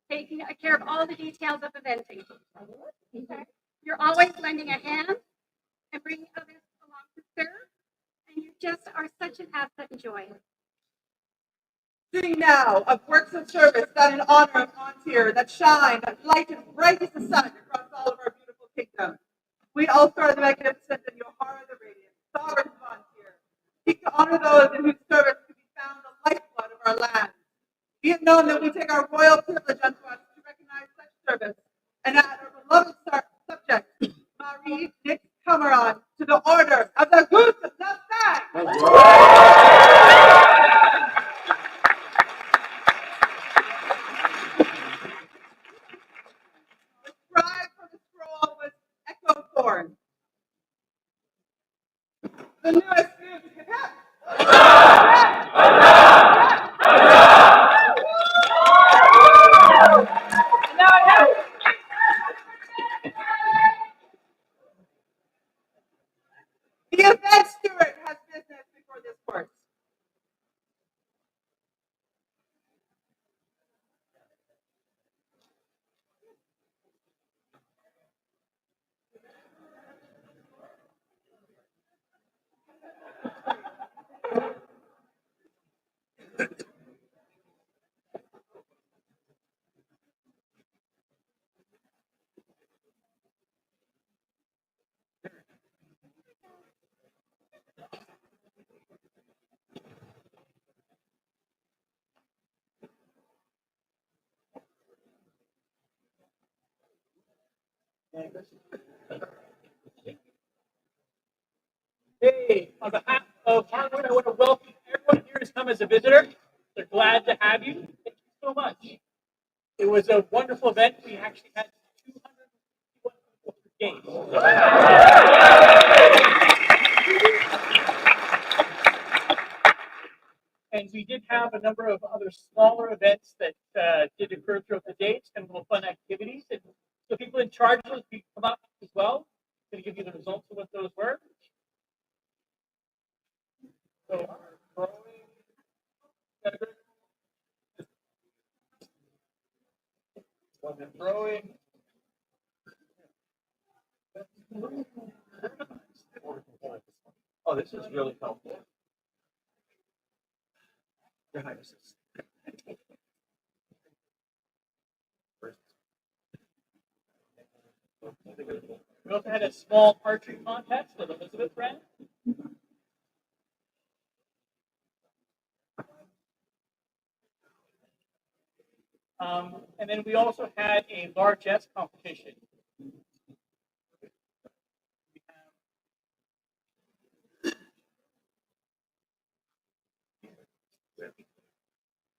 taking care of all the details of eventing. Okay? You're always lending a hand and bringing others along to serve, and you just are such an asset and joy. Sing now of works of service done in honor of Montier that shine, that light as bright as the sun across all of our beautiful kingdom. We Ulfgar the Magnificent and Juahara the Radiant, sovereign of Montier, seek to honor those in whose service to be found the lifeblood of our land. Be it known that we take our royal privilege unto us to recognize such service and add our beloved subject, Marie Nick Cameron, to the order of the Goose of the Stag. The scribe for the scroll was Echo Thorn. The newest news. The event steward has business before this court. Hey, on behalf of Hartwood, I want to welcome everyone here who's come as a visitor. They're glad to have you. Thank you so much. It was a wonderful event. We actually had 251 people for and we did have a number of other smaller events that did occur throughout the day. It's kind of little fun activities. And the people in charge of those people come up as well. I'm going to give you the results of what those were. So, throwing. Oh, this is really helpful. Your Highnesses. We also had a small archery contest that Elizabeth ran. And then we also had a largesse competition.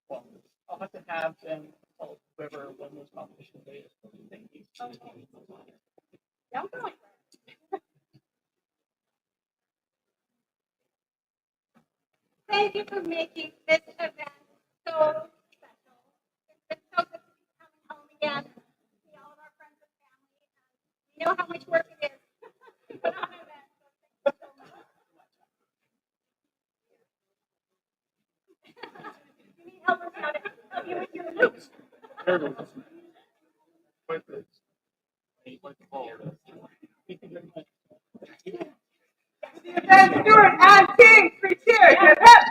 Well, I'll have to have them tell whoever won those competitions later. Thank you. Thank you for making this event so special. It's been so good to be coming home again, see all of our friends and family. We know how much work it is to put on an event. So thank you so much. You need help with how to help you with your loops. The event steward and king, three cheers. Hip, hip.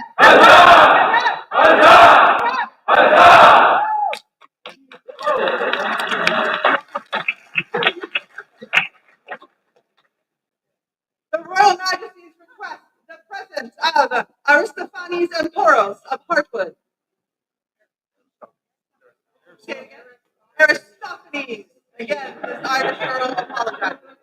The Royal Majesty's request the presence of Aristophanes and Poros of Hartwood. Aristophanes. Again, this Irish girl apologizes.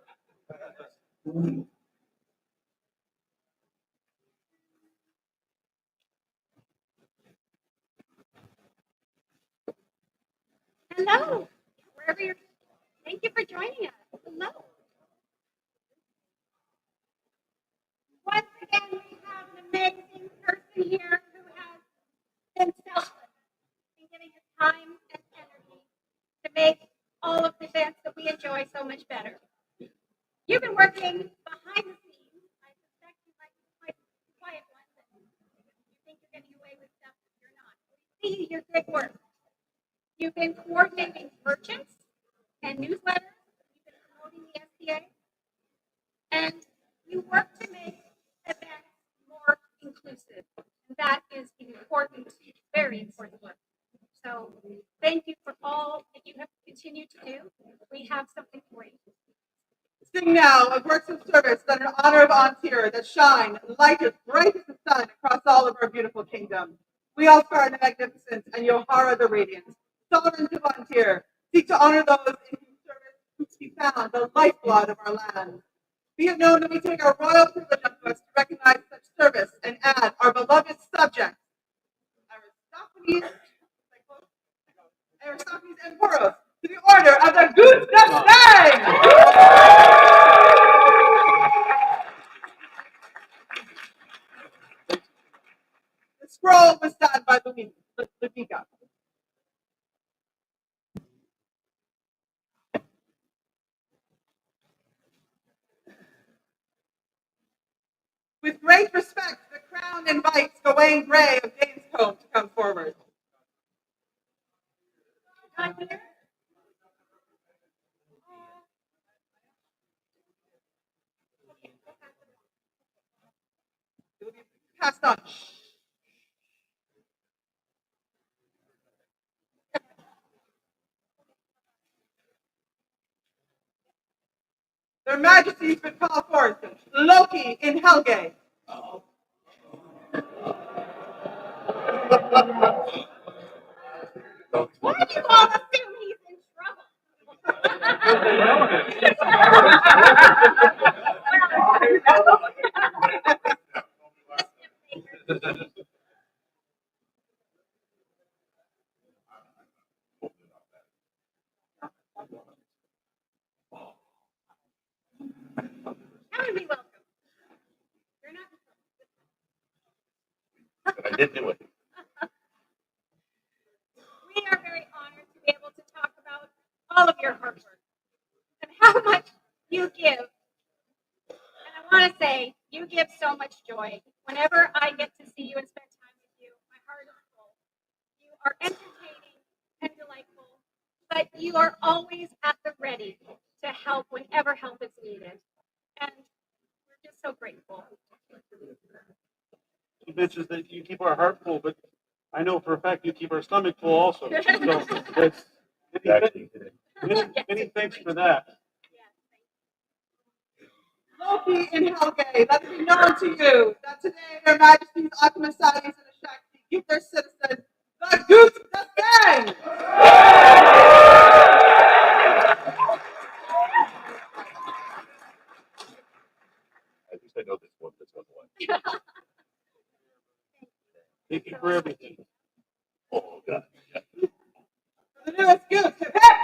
Hello, wherever you're. Thank you for joining us. Hello. Once again, we have an amazing person here who has been selfless in giving his time and energy to make all of the events that we enjoy so much better. You've been working behind the scenes. I suspect you might be quite quiet ones and you think you're getting away with stuff that you're not. We see your good work. You've been coordinating merchants and newsletters. You've been promoting the SPA. And you work to make events more inclusive. And that is important, very important work. So thank you for all that you have continued to do. We have something for you. Sing now of works of service that in honor of Antir that shine light as bright as the sun across all of our beautiful kingdom. We Ulfgar the Magnificent and Juahara the Radiant, sovereigns of Antir, seek to honor those in whose service is to be found the lifeblood of our land. Be it known that we take our royal privilege unto us to recognize such service and add our beloved subjects, Aristophanes and Poros, to the order of the Goose That Sang! The scroll was done by Ludwika. With great respect, the Crown invites Gawain Gray of Danescombe to come forward. Not here? It will be passed on. Their Majesties would call forth Loki in Helge. Why do you all assume he's in trouble? How would we welcome? You're not. I did do it. We are very honored to be able to talk about all of your hard work and how much you give. And I want to say, you give so much joy. Whenever I get to see you and spend time with you, my heart is full. You are entertaining and delightful, but you are always at the ready to help whenever help is needed. And we're just so grateful. He mentions that you keep our heart full, but I know for a fact you keep our stomach full also. So that's many thanks for that. Loki and Helge, let it be known to you that today their majesties Akmasatis and Ashakti give their citizen the goose the gang! At least I know this one. Thank you for everything. Oh, God. The newest goose, hip hip!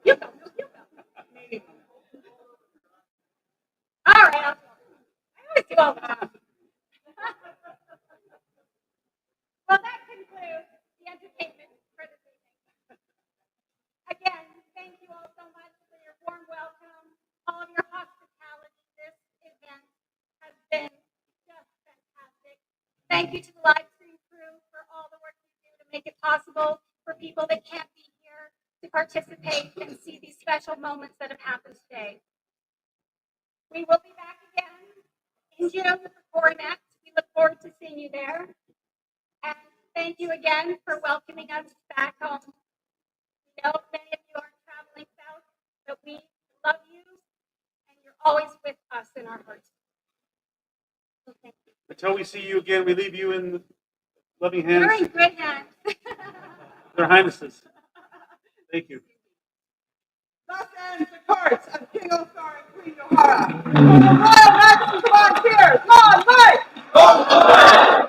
You go. All right. I always do all that. Well, that concludes the entertainment for this evening. Again, thank you all so much for your warm welcome, all of your hospitality. This event has been just fantastic. Thank you to the live stream crew for all the work you do to make it possible for people that can't be here to participate and see these special moments that have happened today. We will be back again in June for next. We look forward to seeing you there. And thank you again for welcoming us back home. We know many of you are traveling south, but we love you, and you're always with us in our hearts. So thank you. Until we see you again, we leave you in loving You're hands. in good hands. Their Highnesses. Thank you. Thus ends the courts of King Ulfgar and Queen Juahara. The royal majesties of Tir Righ, long life!